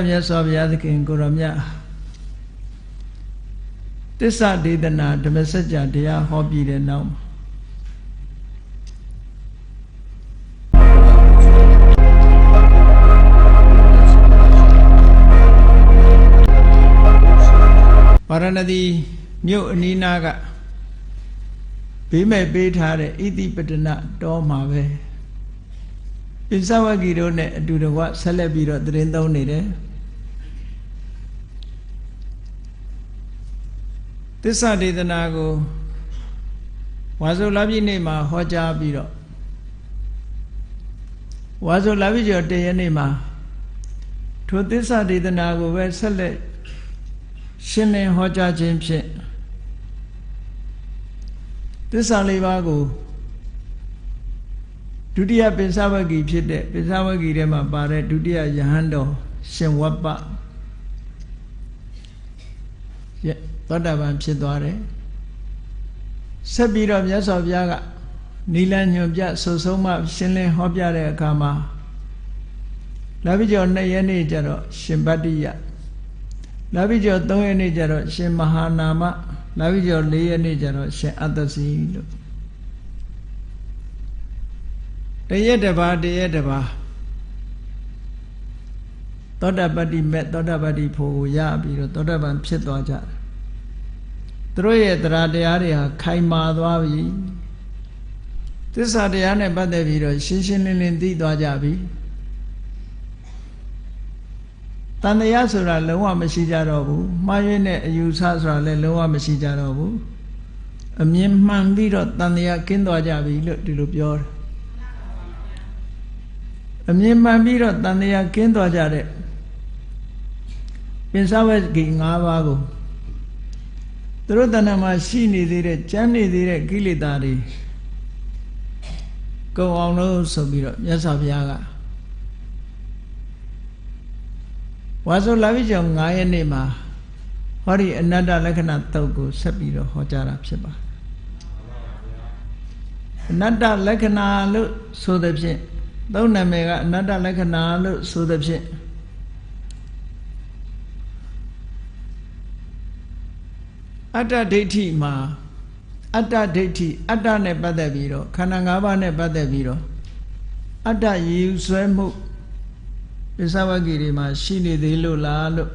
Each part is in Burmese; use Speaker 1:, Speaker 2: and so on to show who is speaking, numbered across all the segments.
Speaker 1: မြတ်စွာဘုရားသခင်ကိုရောမြတ်သစ္စာဒေသနာဓမ္မစကြာတရားဟောပြီးတဲ့နောက်ဗာရဏသီမြို့အနီးနားကဘေးမဲ့ပေးထားတဲ့ဣတိပတနတောမှာပဲပိဿဝဂီတို့နဲ့အတူတကွဆက်လက်ပြီးတော့သတင်းသုံးနေတယ်သစ္စာဒေသနာကိုဝါဆိုလပြည့်နေ့မှာဟောကြားပြီးတော့ဝါဆိုလပြည့်ကျော်တရက်နေ့မှာထိုသစ္စာဒေသနာကိုပဲဆက်လက်ရှင်းလင်းဟောကြားခြင်းဖြင့်သစ္စာလေးပါးကိုဒုတိယပိဿဝဂီဖြစ်တဲ့ပိဿဝဂီထဲမှာပါတဲ့ဒုတိယယဟန်တော်ရှင်ဝပ္ပသောတာပန်ဖြစ်သွားတယ်ဆက်ပြီးတော့မြတ်စွာဘုရားကနိလညွန်ပြဆုဆုံးမှရှင်းလင်းဟောပြတဲ့အခါမှာလပြည့်ကျော်2ရက်နေ့ကျတော့ရှင်ဗတ္တိယလပြည့်ကျော်3ရက်နေ့ကျတော့ရှင်မဟာနာမလပြည့်ကျော်4ရက်နေ့ကျတော့ရှင်အတ္တစီလို့တရက်တစ်ပါးသောတာပတ္တိမဲ့သောတာပတ္တိဖို့ကိုရပြီးတော့သောတာပန်ဖြစ်သွားကြတယ်သူတို့ရဲ့တရားတွေဟာခိုင်မာသွားပြီသစ္စာတရားနဲ့ပတ်သက်ပြီးတော့ရှင်းရှင်းလင်းလင်းသိသွားကြပြီတန်တရားဆိုတာလုံးဝမရှိကြတော့ဘူးမှားယွင်းတဲ့အယူဆဆိုတာလည်းလုံးဝမရှိကြတော့ဘူးအမြင်မှန်ပြီးတော့တန်တရားကင်းသွားကြပြီလို့ဒီလိုပြောတယ်အမြင်မှန်ပြီးတော့တန်တရားကင်းသွားကြတဲ့ပိဿဝဂီ5ပါးကိုသူတို့တဏ္ဍာမှာရှိနေသေးတဲ့ကြမ်းနေသေးတဲ့ကိလေသာတွေကုန်အောင်လို့ဆိုပြီးတော့မြတ်စွာဘုရားကဝါဆိုလပြည့်ကျော်9ရက်နေ့မှာဟောဒီအနတ္တလက္ခဏာသုတ်ကိုဆက်ပြီးတော့ဟောကြားတာဖြစ်ပါတယ်အနတ္တလက္ခဏာလို့ဆိုတဲ့ဖြင့်သုံးနာမည်ကအနတ္တလက္ခဏာလို့ဆိုတဲ့ဖြင့်အတ္တဒိဋ္ဌိမှာအတ္တဒိဋ္ဌိအတ္တနဲ့ပတ်သက်ပြီးတော့ခန္ဓာ၅ပါးနဲ့ပတ်သက်ပြီးတော့အတ္တရည်ဆွဲမှုပိဿဝဂီတွေမှာရှိနေသေးလို့လားလို့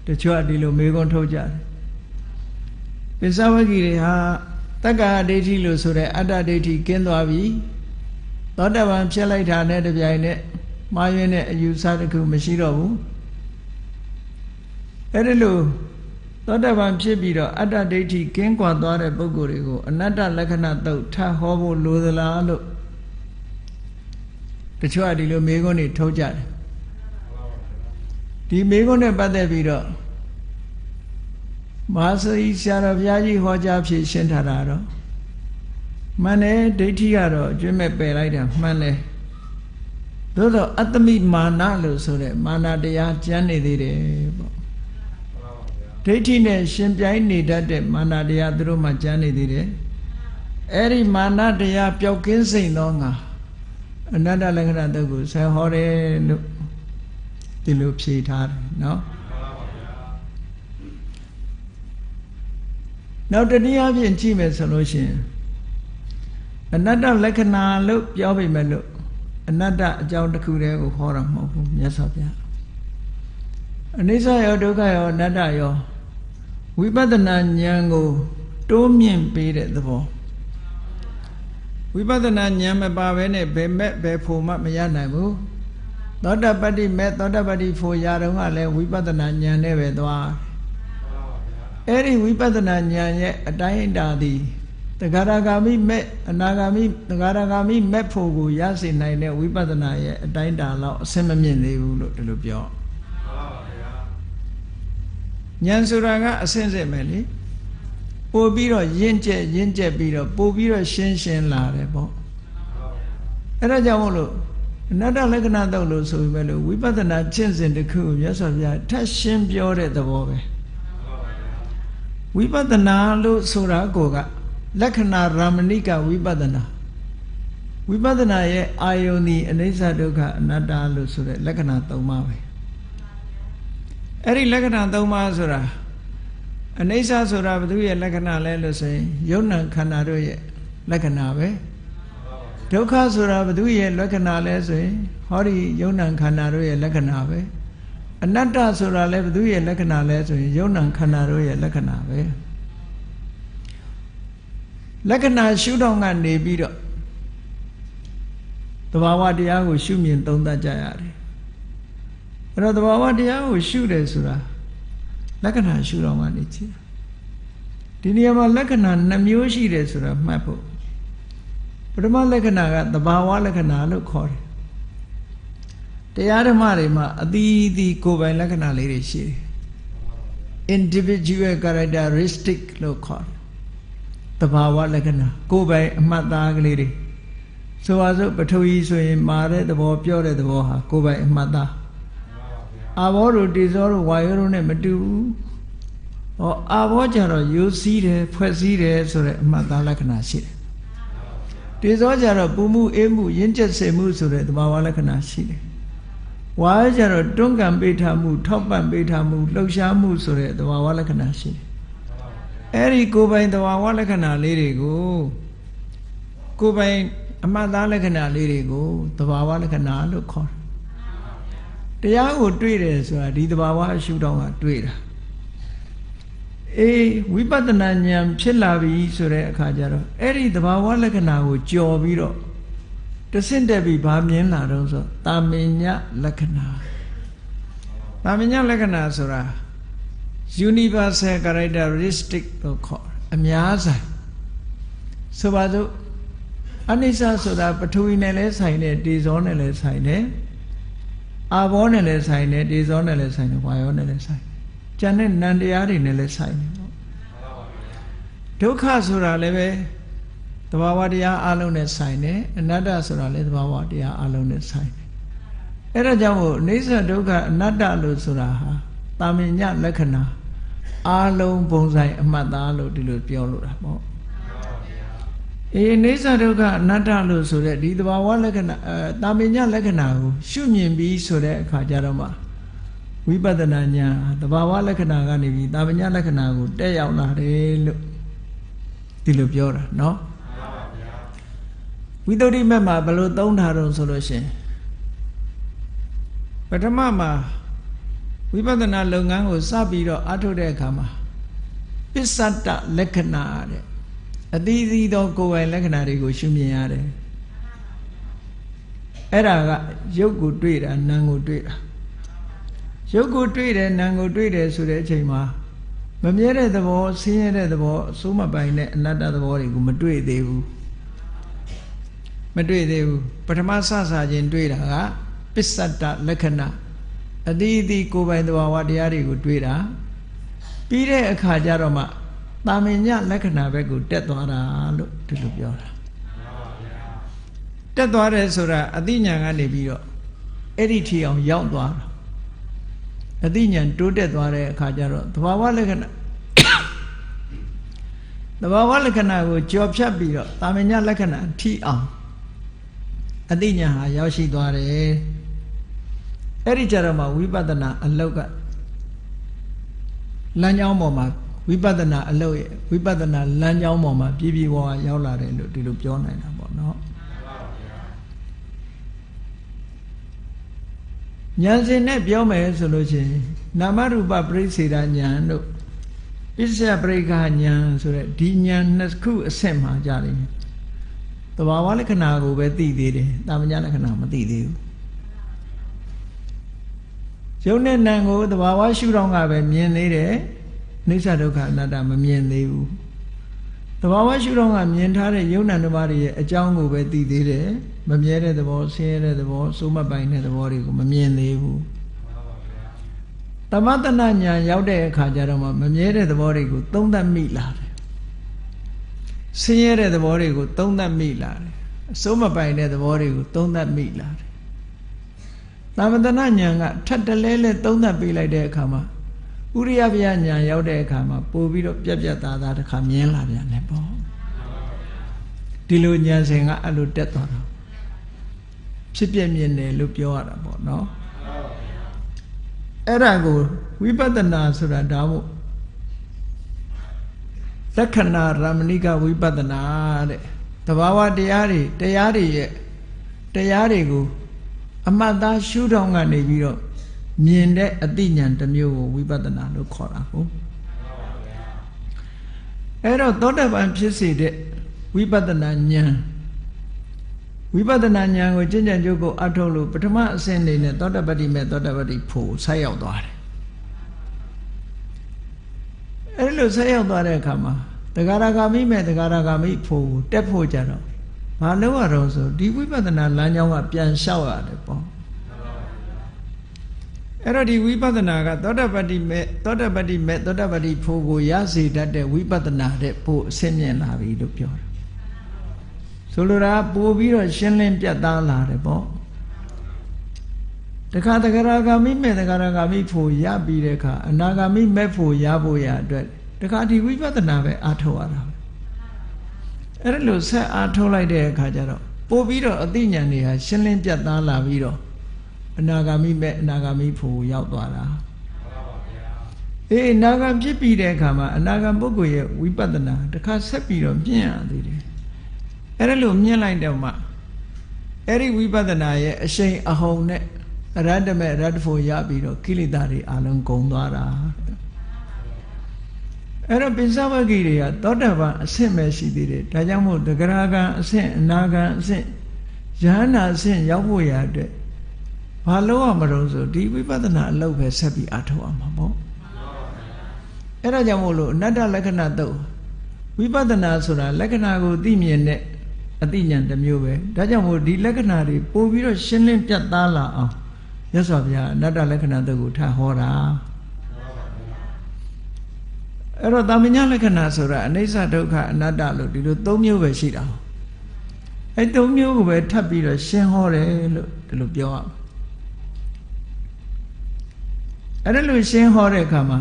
Speaker 1: တချို့ဒီလိုမေးခွန်းထုတ်ကြတယ်ပိဿဝဂီတွေဟာတက္ကະဒိဋ္ဌိလို့ဆိုတဲ့အတ္တဒိဋ္ဌိကင်းသွားပြီသောတာပန်ဖြစ်လိုက်တာနဲ့တပြိုင်နက်မှားယွင်းတဲ့အယူဆတစ်ခုမရှိတော့ဘူးအဲ့ဒီလိုသောတာပန်ဖြစ်ပြီးတော့အတ္တဒိဋ္ဌိကင်းကွာသွားတဲ့ပုဂ္ဂိုလ်တွေကိုအနတ္တလက္ခဏာသုတ်ထဟောဖို့လိုသလားလို့တချို့ဒီလိုမေးခွန်းတွေထုတ်ကြတယ်ဒီမေးခွန်းနဲ့ပတ်သက်ပြီးတော့မဟာသီဆရာတော်ဘုရားကြီးဟောကြားဖြေရှင်းထားတာတော့မှန်တယ်ဒိဋ္ဌိကတော့အကျွင့်မဲ့ပယ်လိုက်တာမှန်တယ်သို့တော့အတ္တမိမာနလို့ဆိုတဲ့မာနတရားကျမ်းနေသေးတယ်ပေါ့ဒိဋ္ဌိနဲ့ရှင်ပြိုင်နေတတ်တဲ့မာနတရားသူတို့မှကျမ်းနေသေးတယ်အဲ့ဒီမာနတရားပျောက်ကင်းစိမ့်သောငါအနတ္တလက္ခဏာတုတ်ကိုဆယ်ဟောတယ်လို့ဒီလိုဖြေထားတယ်နော်နောက်တနည်းအားဖြင့်ကြည့်မယ်ဆိုလို့ရှိရင်အနတ္တလက္ခဏာလို့ပြောပေမဲ့လို့အနတ္တအကြောင်းတစ်ခုတည်းကိုဟောတာမဟုတ်ဘူးမြတ်စွာဘုရားအနိစ္စရောဒုက္ခရောအနတ္တရောဝိပဿနာဉာဏ်ကိုတိုးမြင့်ပေးတဲ့သဘောဝိပဿနာဉာဏ်မပါဘဲနဲ့ဘယ်မဲ့ဘယ်ဖို့မှမရနိုင်ဘူးသောတာပတ္တိမဲ့သောတာပတ္တိဖို့ရတော့ကလည်းဝိပဿနာဉာဏ်နဲ့ပဲသွားအဲ့ဒီဝိပဿနာဉာဏ်ရဲ့အတိုင်းအတာသည်တဂရဂါမိမဲ့အနာဂါမိတဂရဂါမိမဲ့ဖို့ကိုရစေနိုင်တဲ့ဝိပဿနာရဲ့အတိုင်းတာလောက်အဆင့်မမြင့်သေးဘူးလို့ဒီလိုပြောဉာဏ်ဆိုတာကအဆင့်ဆင့်ပဲလေပို့ပြီးတော့ရင့်ကျက်ပြီးတော့ပို့ပြီးတော့ရှင်းလာတယ်ပေါ့အဲ့ဒါကြောင့်မို့လို့အနတ္တလက္ခဏာတော့လို့ဆိုပေမဲ့လို့ဝိပဿနာကျင့်စဉ်တစ်ခုကိုမြတ်စွာဘုရားထပ်ရှင်းပြောတဲ့သဘောပဲဝိပဿနာလို့ဆိုတာကိုကလက္ခဏာရာမဏိကဝိပဿနာဝိပဿနာရဲ့အာယုန်ဒီအနိစ္စဒုက္ခအနတ္တလို့ဆိုတဲ့လက္ခဏာ၃ပါးပဲ အဲ့ဒီလက္ခဏာ၃ပါးဆိုတာအနိစ္စဆိုတာဘယ်သူရဲ့လက္ခဏာလဲလို့ဆိုရင်ယုံနာခန္ဓာတို့ရဲ့လက္ခဏာပဲဒုက္ခဆိုတာဘယ်သူရဲ့လက္ခဏာလဲဆိုရင်ဟောဒီယုံနာခန္ဓာတို့ရဲ့လက္ခဏာပဲအနတ္တဆိုတာလည်းဘယ်သူရဲ့လက္ခဏာလဲဆိုရင်ယုံနာခန္ဓာတို့ရဲ့လက္ခဏာပဲလက္ခဏာရှုထောင့်ကနေပြီးတော့သဘာဝတရားကိုရှုမြင်သုံးသပ်ကြရတယ်အဲ့တော့သဘာဝတရားကိုရှုတယ်ဆိုတာလက္ခဏာရှုထောင့်ကနေကြည့်ဒီနေရာမှာလက္ခဏာ2မျိုးရှိတယ်ဆိုတာမှတ်ဖို့ပထမလက္ခဏာကသဘာဝလက္ခဏာလို့ခေါ်တယ်တရားဓမ္မတွေမှာအသီးသီးကိုယ်ပိုင်လက္ခဏာလေးတွေရှိတယ် individual characteristic လို့ခေါ်တယ်သဘာဝလက္ခဏာကိုယ်ပိုင်အမှတ်သားကလေးတွေဆိုပါစို့ပထဝီဆိုရင်မာတဲ့သဘောပြောတဲ့သဘောဟာကိုယ်ပိုင်အမှတ်သားအာဘောတို့တေဇောတို့ဝါယောတို့နဲ့မတူဘူးဟောအာဘောကြတော့ရိုးစည်းတယ်ဖွဲ့စည်းတယ်ဆိုတဲ့အမှတ်သားလက္ခဏာရှိတယ်တေဇောကြတော့ပူမှုအေးမှုရင့်ကျက်စေမှုဆိုတဲ့သဘာဝလက္ခဏာရှိတယ်ဝါကြတော့တွန်းကန်ပေးထားမှုထောက်ပံ့ပေးထားမှုလှုပ်ရှားမှုဆိုတဲ့သဘာဝလက္ခဏာရှိတယ်အဲ့ဒီကိုယ်ပိုင်သဘာဝလက္ခဏာလေးတွေကိုကိုယ်ပိုင်အမှတ်သားလက္ခဏာလေးတွေကိုသဘာဝလက္ခဏာလို့ခေါ်တယ်တရားကိုတွေ့တယ်ဆိုတာဒီသဘာဝအရှုထောင့်ကတွေ့တာအေးဝိပဿနာဉာဏ်ဖြစ်လာပြီဆိုတဲ့အခါကျတော့အဲ့ဒီသဘာဝလက္ခဏာကိုကြော်ပြီးတော့တဆင့်တက်ပြီးဗာမြင်လာတော့ဆိုတာမင်ညလက္ခဏာတာမင်ညလက္ခဏာဆိုတာ universal characteristic လို့ခေါ်အများဆိုင်ဆိုပါစို့အနိစ္စဆိုတာပထဝီနဲ့လည်းဆိုင်တယ်တေဇောနဲ့လည်းဆိုင်တယ်အာဘောနဲ့လည်းဆိုင်တယ်တေဇောနဲ့လည်းဆိုင်တယ်ဝါယောနဲ့လည်းဆိုင်တယ်ကျန်တဲ့နံတရားတွေနဲ့လည်းဆိုင်တယ်ပေါ့ဒုက္ခဆိုတာလည်းပဲသဘာဝတရားအလုံးနဲ့ဆိုင်တယ်အနတ္တဆိုတာလည်းသဘာဝတရားအလုံးနဲ့ဆိုင်တယ်အဲ့ဒါကြောင့်မို့အိဋ္ဌဒုက္ခအနတ္တလို့ဆိုတာဟာတာမင်ညလက္ခဏာအလုံးပုံဆိုင်အမှတ်သားလို့ဒီလိုပြောလို့တာပေါ့အိဋ္ဌဒုက္ခအနတ္တလို့ဆိုတဲ့ဒီသဘာဝလက္ခဏာတာမင်ညလက္ခဏာကိုရှုမြင်ပြီးဆိုတဲ့အခါကျတော့မှဝိပဿနာဉာဏ်သဘာဝလက္ခဏာကနေပြီးတာမင်ညလက္ခဏာကိုတက်ရောက်လာတယ်လို့ဒီလိုပြောတာเนาะဝိသုဒ္ဓိမက်မှာဘယ်လိုသုံးထားတော့ဆိုလို့ရှင်ပထမမှာဝိပဿနာလုပ်ငန်းကိုစပြီးတော့အထုတ်တဲ့အခါမှာပစ္စတ္တလက္ခဏာတဲ့အသီးသီးသောကိုယ်ပိုင်လက္ခဏာတွေကိုရှုမြင်ရတယ်အဲ့ဒါကရုပ်ကိုတွေ့တာနာမ်ကိုတွေ့တာရုပ်ကိုတွေ့တယ်နာမ်ကိုတွေ့တယ်ဆိုတဲ့အချိန်မှာမမြဲတဲ့သဘောဆင်းရဲတဲ့သဘောအစိုးမပိုင်တဲ့အနတ္တသဘောတွေကိုမတွေ့သေးဘူးမတွေ့သေးဘူးပထမစခြင်းတွေ့တာကပစ္စတ္တလက္ခဏာအသီးသီးကိုယ်ပိုင်သဘာဝတရားတွေကိုတွေ့တာပြီးတဲ့အခါကျတော့မှတာမင်ညလက္ခဏာဘက်ကိုတက်သွားတာလို့ဒီလိုပြောတာတက်သွားတယ်ဆိုတာအသိဉာဏ်ကနေပြီးတော့အဲ့ဒီထီအောင်ရောက်သွားတာအသိဉာဏ်တိုးတက်သွားတဲ့အခါကျတော့သဘာဝလက္ခဏာသဘာဝလက္ခဏာကိုကြော်ဖြတ်ပြီးတော့တာမင်ညလက္ခဏာထီအောင်အသိဉာဏ်ဟာရောက်ရှိသွားတယ်အဲ့ဒီကြတော့မှဝိပဿနာအလောက်ကလမ်းကြောင်းပေါ်မှာဝိပဿနာအလုပ်ရဲ့ဝိပဿနာလမ်းကြောင်းပေါ်မှာပြည့်ပြည့်ဝဝရောက်လာတယ်လို့ဒီလိုပြောနိုင်တာပေါ့နော်ဉာဏ်စဉ်နဲ့ပြောမယ်ဆိုလို့ရှိရင်နာမရူပပရိစ္ဆေဒဉာဏ်တို့ပစ္စယပရိက္ခဉာဏ်ဆိုတဲ့ဒီဉာဏ်နှစ်ခုအဆင့်မှာကြတယ်သဘာဝလက္ခဏာကိုပဲသိသေးတယ်တာမညလက္ခဏာမသိသေးဘူးရုပ်နဲ့နာမ်ကိုသဘာဝရှုထောင့်ကပဲမြင်သေးတယ်အိဋ္ဌဒုက္ခအနတ္တမမြင်သေးဘူးသဘာဝရှုထောင့်ကမြင်ထားတဲ့ယုံနာတစ်ပါးရဲ့အကြောင်းကိုပဲသိသေးတယ်မမြဲတဲ့သဘောဆင်းရဲတဲ့သဘောစိုးမပိုင်တဲ့သဘောတွေကိုမမြင်သေးဘူးသမတနာဉာဏ်ရောက်တဲ့အခါကျတော့မှမမြဲတဲ့သဘောတွေကိုသုံးသပ်မိလာတယ်ဆင်းရဲတဲ့သဘောတွေကိုသုံးသပ်မိလာတယ်အစိုးမပိုင်တဲ့သဘောတွေကိုသုံးသပ်မိလာတယ်သမတနာဉာဏ်ကထပ်တလဲလဲသုံးသပ်ပေးလိုက်တဲ့အခါမှာဥရိယဗျာဉာဏ်ရောက်တဲ့အခါမှာပို့ပြီးတော့ပြက်ပြက်သားသားတစ်ခါမြင်လာပြန်တယ်ပေါ့ဒီလိုဉာဏ်စဉ်ကအဲ့လိုတက်သွားတာဖြစ်ပြမြင်တယ်လို့ပြောရတာပေါ့နော် အဲ့ဒါကိုဝိပဿနာဆိုတာဒါမို့လက္ခဏာရမဏိကဝိပဿနာတဲ့တဘာဝတရားတွေရဲ့တရားတွေကိုအမှတ်သားရှုထောင့်ကနေပြီးတော့မြင်တဲ့အသိဉာဏ်တစ်မျိုးကိုဝိပဿနာလို့ခေါ်တာဟုတ်အဲ့တော့သောတာပန်ဖြစ်စေတဲ့ဝိပဿနာဉာဏ်ကိုကျင့်ကြံကြုတ်ကိုအထုတ်လို့ပထမအဆင့်နေနဲ့သောတာပတ္တိမဲ့သောတာပတ္တိဖို့ဆက်ရောက်သွားတယ်အဲ့လိုဆက်ရောက်သွားတဲ့အခါမှာတဂရဂါမိမဲ့တဂရဂါမိဖို့တက်ဖို့ကြတော့ဘာလို့ရတော့ဆိုဒီဝိပဿနာလမ်းကြောင်းကပြန်လျှောက်ရတယ်ပေါ့အဲ့တော့ဒီဝိပဿနာကသောတာပတ္တိမဲ့သောတာပတ္တိဖို့ကိုရစေတတ်တဲ့ဝိပဿနာတဲ့ဖို့အဆင့်မြင့်လာပြီလို့ပြောတယ်ဆိုလိုတာပို့ပြီးတော့ရှင်းလင်းပြတ်သားလာတယ်ပေါ့တခါတဂရဂါမိမဲ့တဂရဂါမိဖို့ရပြီးတဲ့အခါအနာဂါမိမဲ့ဖို့ရဖို့ရအတွက်တခါဒီဝိပဿနာပဲအားထုတ်ရတာပဲအဲ့လိုဆက်အားထုတ်လိုက်တဲ့အခါကျတော့ပို့ပြီးတော့အသိဉာဏ်တွေဟာရှင်းလင်းပြတ်သားလာပြီးတော့အနာဂါမိမဲ့အနာဂါမိဖို့ရောက်သွားတာအနာဂါဖြစ်ပြီးတဲ့အခါမှာအနာဂါပုဂ္ဂိုလ်ရဲ့ဝိပဿနာတခါဆက်ပြီးတော့မြင့်ရသေးတယ်အဲ့လိုမြင့်လိုက်တော့မှအဲ့ဒီဝိပဿနာရဲ့အရှိန်အဟုန်နဲ့အရတ္တမဲ့အရတ္တဖို့ရပြီးတော့ကိလေသာတွေအလုံးကုန်သွားတာအဲ့တော့ပိဿဝဂီတွေကသောတာပန်အဆင့်ပဲရှိသေးတယ်ဒါကြောင့်မို့တဂရဂံအဆင့်အနာဂံအဆင့်ယဟနာအဆင့်ရောက်ဖို့ရတဲ့ဘာလို့ရမလို့ဆိုဒီဝိပဿနာအလုပ်ပဲဆက်ပြီးအားထုတ်ရမှာပေါ့အဲ့ဒါကြောင့်မို့လို့အနတ္တလက္ခဏာတုတ်ဝိပဿနာဆိုတာလက္ခဏာကိုသိမြင်တဲ့အသိဉာဏ်တစ်မျိုးပဲဒါကြောင့်မို့ဒီလက္ခဏာတွေပို့ပြီးတော့ရှင်းလင်းပြတ်သားလာအောင်မြတ်စွာဘုရားအနတ္တလက္ခဏာတုတ်ကိုထဟောတာအဲ့တော့သမညာလက္ခဏာဆိုတာအနိစ္စဒုက္ခအနတ္တလို့ဒီလို၃မျိုးပဲရှိတာအဲ့၃မျိုးကိုပဲထပ်ပြီးတော့ရှင်းဟောတယ်လို့ဒီလိုပြောရအောင်အဲ့ဒါလို့ရှင်းဟောတဲ့အခါမှာ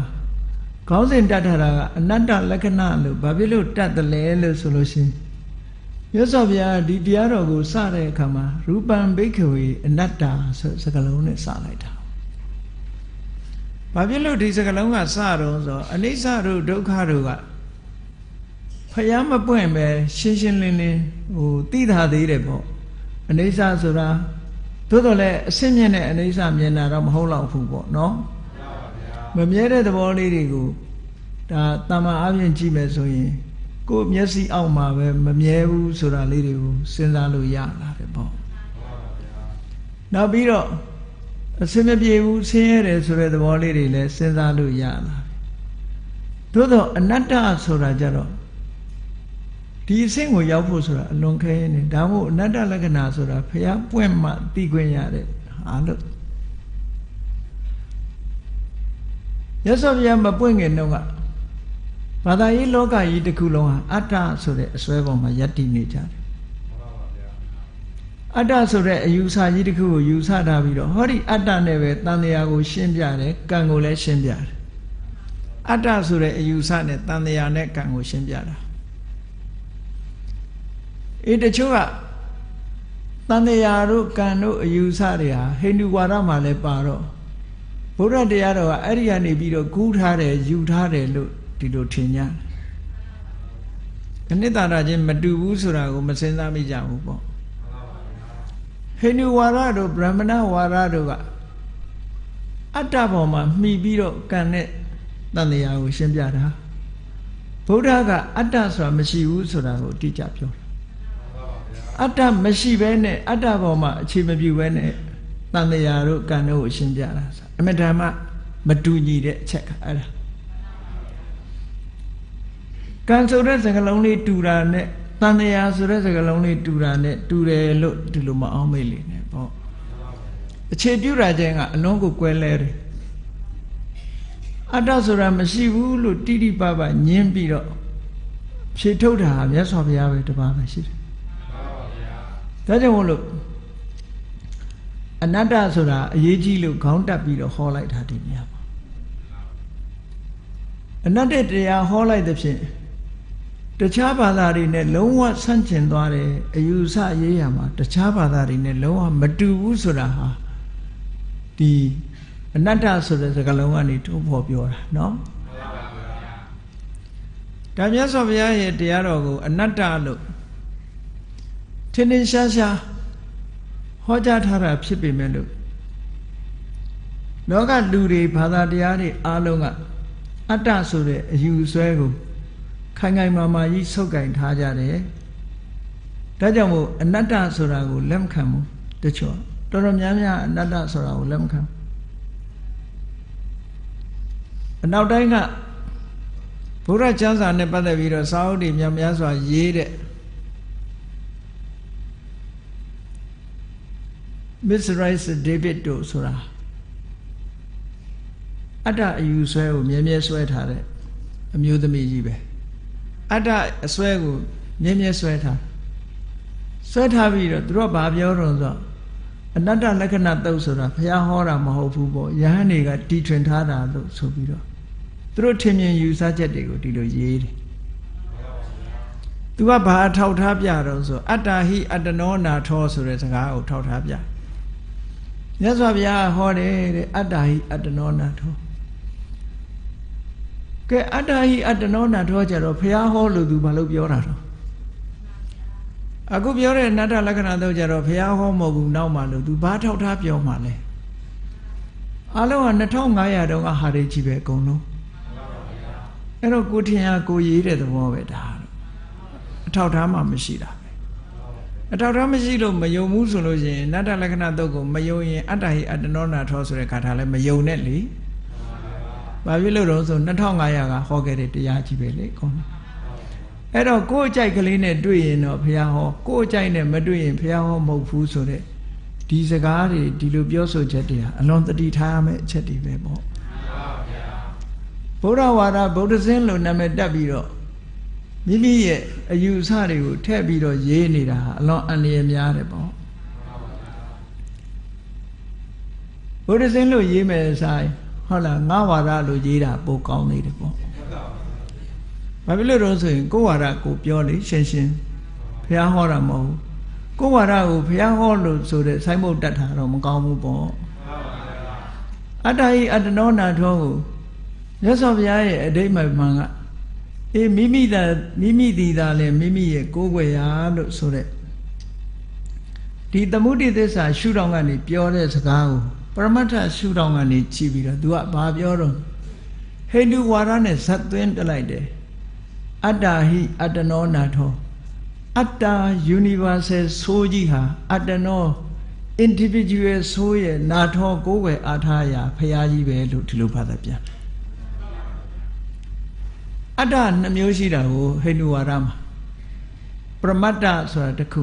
Speaker 1: ခေါင်းစဉ်တတ်ထားတာကအနတ္တလက္ခဏာလို့ဘာဖြစ်လို့တတ်တယ်လဲလို့ဆိုလို့ရှိရင်မြတ်စွာဘုရားဒီတရားတော်ကိုစတဲ့အခါမှာရူပံဘိက္ခဝေအနတ္တဆိုစကားလုံးနဲ့စလိုက်တာဘာဖြစ်လို့ဒီစကားလုံးကစတော့ဆိုအနိစ္စတို့ဒုက္ခတို့ကဖျားမပွင့်ပဲရှင်းရှင်းလင်းလင်းသိတာသေးတယ်ပေါ့အနိစ္စဆိုတာသို့တော်လည်းအစစ်မြင့်တဲ့အနိစ္စမြင်တာတော့မဟုတ်တော့ဘူးပေါ့နော်မမြဲတဲ့သဘောလေးတွေကိုဒါတမ္မာအပြင်ကြည့်မယ်ဆိုရင်ကိုယ်မျက်စိအောက်မှာပဲမမြဲဘူးဆိုတာလေးတွေကိုစဉ်းစားလို့ရလာတယ်ပေါ့နောက်ပြီးတော့အစင်မပြေဘူးဆင်းရဲတယ်ဆိုတဲ့သဘောလေးတွေလည်းစဉ်းစားလို့ရလာတယ်သို့တော့အနတ္တဆိုတာကြတော့ဒီအဆင့်ကိုရောက်ဖို့ဆိုတာအလွန်ခဲနေဒါမို့အနတ္တလက္ခဏာဆိုတာဖျားပွင့်မှသိခွင့်ရတဲ့ဟာလို့ရသော်ပြမပွင့်ခင်တော့ကဘာသာရေးလောကကြီးတစ်ခုလုံးဟာအတ္တဆိုတဲ့အစွဲပေါ်မှာယက်တည်နေကြတယ်အတ္တဆိုတဲ့အယူဆကြီးတစ်ခုကိုယူဆထားပြီးတော့ဟောဒီအတ္တနဲ့ပဲတန်တရားကိုရှင်းပြတယ်ကံကိုလည်းရှင်းပြတယ်အတ္တဆိုတဲ့အယူဆနဲ့တန်တရားနဲ့ကံကိုရှင်းပြတာတချို့ကတန်တရားတို့ကံတို့အယူဆတွေဟာဟိန္ဒူဝါဒမှာလည်းပါတော့ဘုရားတရားတော်ကအဲ့ဒီကနေပြီးတော့ကူးထားတယ်ယူထားတယ်လို့ဒီလိုထင်ကြတယ်အနှစ်သာရချင်းမတူဘူးဆိုတာကိုမစဉ်းစားမိကြဘူးပေါ့ဟိန္ဒူဝါဒတို့ဗြဟ္မဏဝါဒတို့ကအတ္တပေါ်မှာမှီပြီးတော့ကံနဲ့တန်တရားကိုရှင်းပြတာဘုရားကအတ္တဆိုတာမရှိဘူးဆိုတာကိုအတိအကျပြောတာအတ္တမရှိဘဲနဲ့အတ္တပေါ်မှာအခြေမပြုဘဲနဲ့တန်တရားတို့ကံတို့ကိုရှင်းပြတာအမေဓမ္မမတူညီတဲ့အချက်ကအဲ့ဒါကံဆိုတဲ့စကားလုံးလေးတူတာနဲ့တန်တရားဆိုတဲ့စကားလုံးလေးတူတာနဲ့တူတယ်လို့ဒီလိုမအောင်မေ့လေနဲ့ပေါ့အခြေပြုတာချင်းကအလုံးကိုကွဲလဲတယ်အတ္တဆိုတာမရှိဘူးလို့တိတိပပညင်းပြီးတော့ဖြေထုတ်တာမြတ်စွာဘုရားပဲတပါးပဲရှိတယ်ဒါကြောင့်မို့လို့အနတ္တဆိုတာအရေးကြီးလို့ခေါင်းတက်ပြီးတော့ဟောလိုက်တာဒီနေရာမှာအနတ္တတရားဟောလိုက်တဲ့ဖြင့်တခြားဘာသာတွေနဲ့လုံးဝဆန့်ကျင်သွားတယ်အယူဆရေးရမှာတခြားဘာသာတွေနဲ့လုံးဝမတူဘူးဆိုတာဟာဒီ အနတ္တဆိုတဲ့စကားလုံးကနေထိုးဖော်ပြောတာနော်ဒါမြတ်စွာဘုရားရဲ့တရားတော်ကိုအနတ္တလို့ထင်ထင်ရှားရှားဟောကြားထားတာဖြစ်ပေမဲ့လို့လောကလူတွေဘာသာတရားတွေအားလုံးကအတ္တဆိုတဲ့အယူဆွဲကိုခိုင်ခိုင်မာမာကြီးဆုပ်ကင်ထားကြတယ်ဒါကြောင့်မို့အနတ္တဆိုတာကိုလက်မခံဘူးတချို့တော်တော်များများအနတ္တဆိုတာကိုလက်မခံအနောက်တိုင်းကဘုရားကျမ်းစာနဲ့ပတ်သက်ပြီးတော့စာအုပ်တွေများများစွာရေးတဲ့ Miss Rice David တို့ဆိုတာအတ္တအယူဆွဲကိုမြဲမြဲဆွဲထားတဲ့အမျိုးသမီးကြီးပဲအတ္တအဆွဲကိုမြဲမြဲဆွဲထားပြီးတော့သူတို့ကဘာပြောတော့ဆိုအနတ္တလက္ခဏာသုတ်ဆိုတာဘုရားဟောတာမဟုတ်ဘူးပေါ့ယဟန်တွေကတီထွင်ထားတာလို့ဆိုပြီးတော့သူတို့ထင်မြင်ယူဆချက်တွေကိုဒီလိုရေးတယ်သူကဘာထောက်ထားပြတော့ဆိုအတ္တဟိအတ္တနောနာထောဆိုတဲ့စကားကိုထောက်ထားပြမြတ်စွာဘုရားဟောတယ်တဲ့အတ္တဟိအတ္တနောနာထောကဲအတ္တဟိအတ္တနောနာထောကြတော့ဘုရားဟောလို့သူဘာလို့ပြောတာတော့အခုပြောတဲ့အနတ္တလက္ခဏာတော့ကြတော့ဘုရားဟောမဟုတ်ဘူးနောက်မှလို့သူဘာထောက်ထားပြောမှလဲအလုံးက2500တုန်းကဟာတွေကြီးပဲအကုန်လုံးအဲ့တော့ကိုထင်ရကိုရေးတဲ့သဘောပဲဒါအထောက်ထားမှမရှိတာပဲအထောက်ထားမရှိလို့မယုံဘူးဆိုလို့ရှိရင်အနတ္တလက္ခဏာတော့ကိုမယုံရင်အတ္တဟိအတ္တနောနာထောဆိုတဲ့ခါထားလဲမယုံနဲ့လေဘာဖြစ်လို့တော့ဆို2500ကဟောခဲ့တဲ့တရားကြီးပဲလေကောအဲ့တော့ကိုယ်အကြိုက်ကလေးနဲ့တွေ့ရင်တော့ဘုရားဟောကိုယ်အကြိုက်နဲ့မတွေ့ရင်ဘုရားဟောမဟုတ်ဘူးဆိုတဲ့ဒီစကားတွေဒီလိုပြောဆိုချက်တွေဟာအလွန်တတိထားရမယ့်အချက်တွေပဲပေါ့ဗုဒ္ဓဝါဒဗုဒ္ဓဇင်းလို့နာမည်တက်ပြီးတော့မိမိရဲ့အယူအဆတွေကိုထည့်ပြီးတော့ရေးနေတာဟာအလွန်အန္တရာယ်များတယ်ပေါ့ဗုဒ္ဓဇင်းလို့ရေးမယ်ဆိုင်ဟုတ်လားငါဝါဒလို့ရေးတာပိုကောင်းနေတယ်ပေါ့ဘာဖြစ်လို့တော့ဆိုရင်ကိုယ်ဝါဒကိုပြောလေရှင်းရှင်းဘုရားဟောတာမဟုတ်ဘူးကိုယ်ဝါဒကိုဘုရားဟောလို့ဆိုတဲ့ဆိုင်းဘုတ်တတ်တာတော့မကောင်းဘူးပေါ့အတ္တဟိအတ္တနောနာထောကိုမြတ်စွာဘုရားရဲ့အဓိပ္ပာယ်မှန်ကအေးမိမိဒီသာလဲမိမိရဲ့ကိုယ်ွယ်ရာလို့ဆိုတဲ့ဒီသမုဒိသစ္စာရှုထောင့်ကနေပြောတဲ့စကားကိုပရမတ္ထရှုထောင့်ကနေကြည့်ပြီးတော့ तू ကဘာပြောတော့ဟိန္ဒူဝါဒနဲ့ဇတ်သွင်းတက်လိုက်တယ်အတ္တဟိအတ္တနောနာထောအတ္တ universal ဆိုကြီးဟာအတ္တနော individual ဆိုရဲ့နာထောကိုယ်ွယ်အားထားရာဖရာကြီးပဲလို့ဒီလိုဖတ်တာပြန်အတ္တနှမျိုးရှိတာကိုဟိန္ဒူဝါဒမှာပရမတ္တဆိုတာတစ်ခု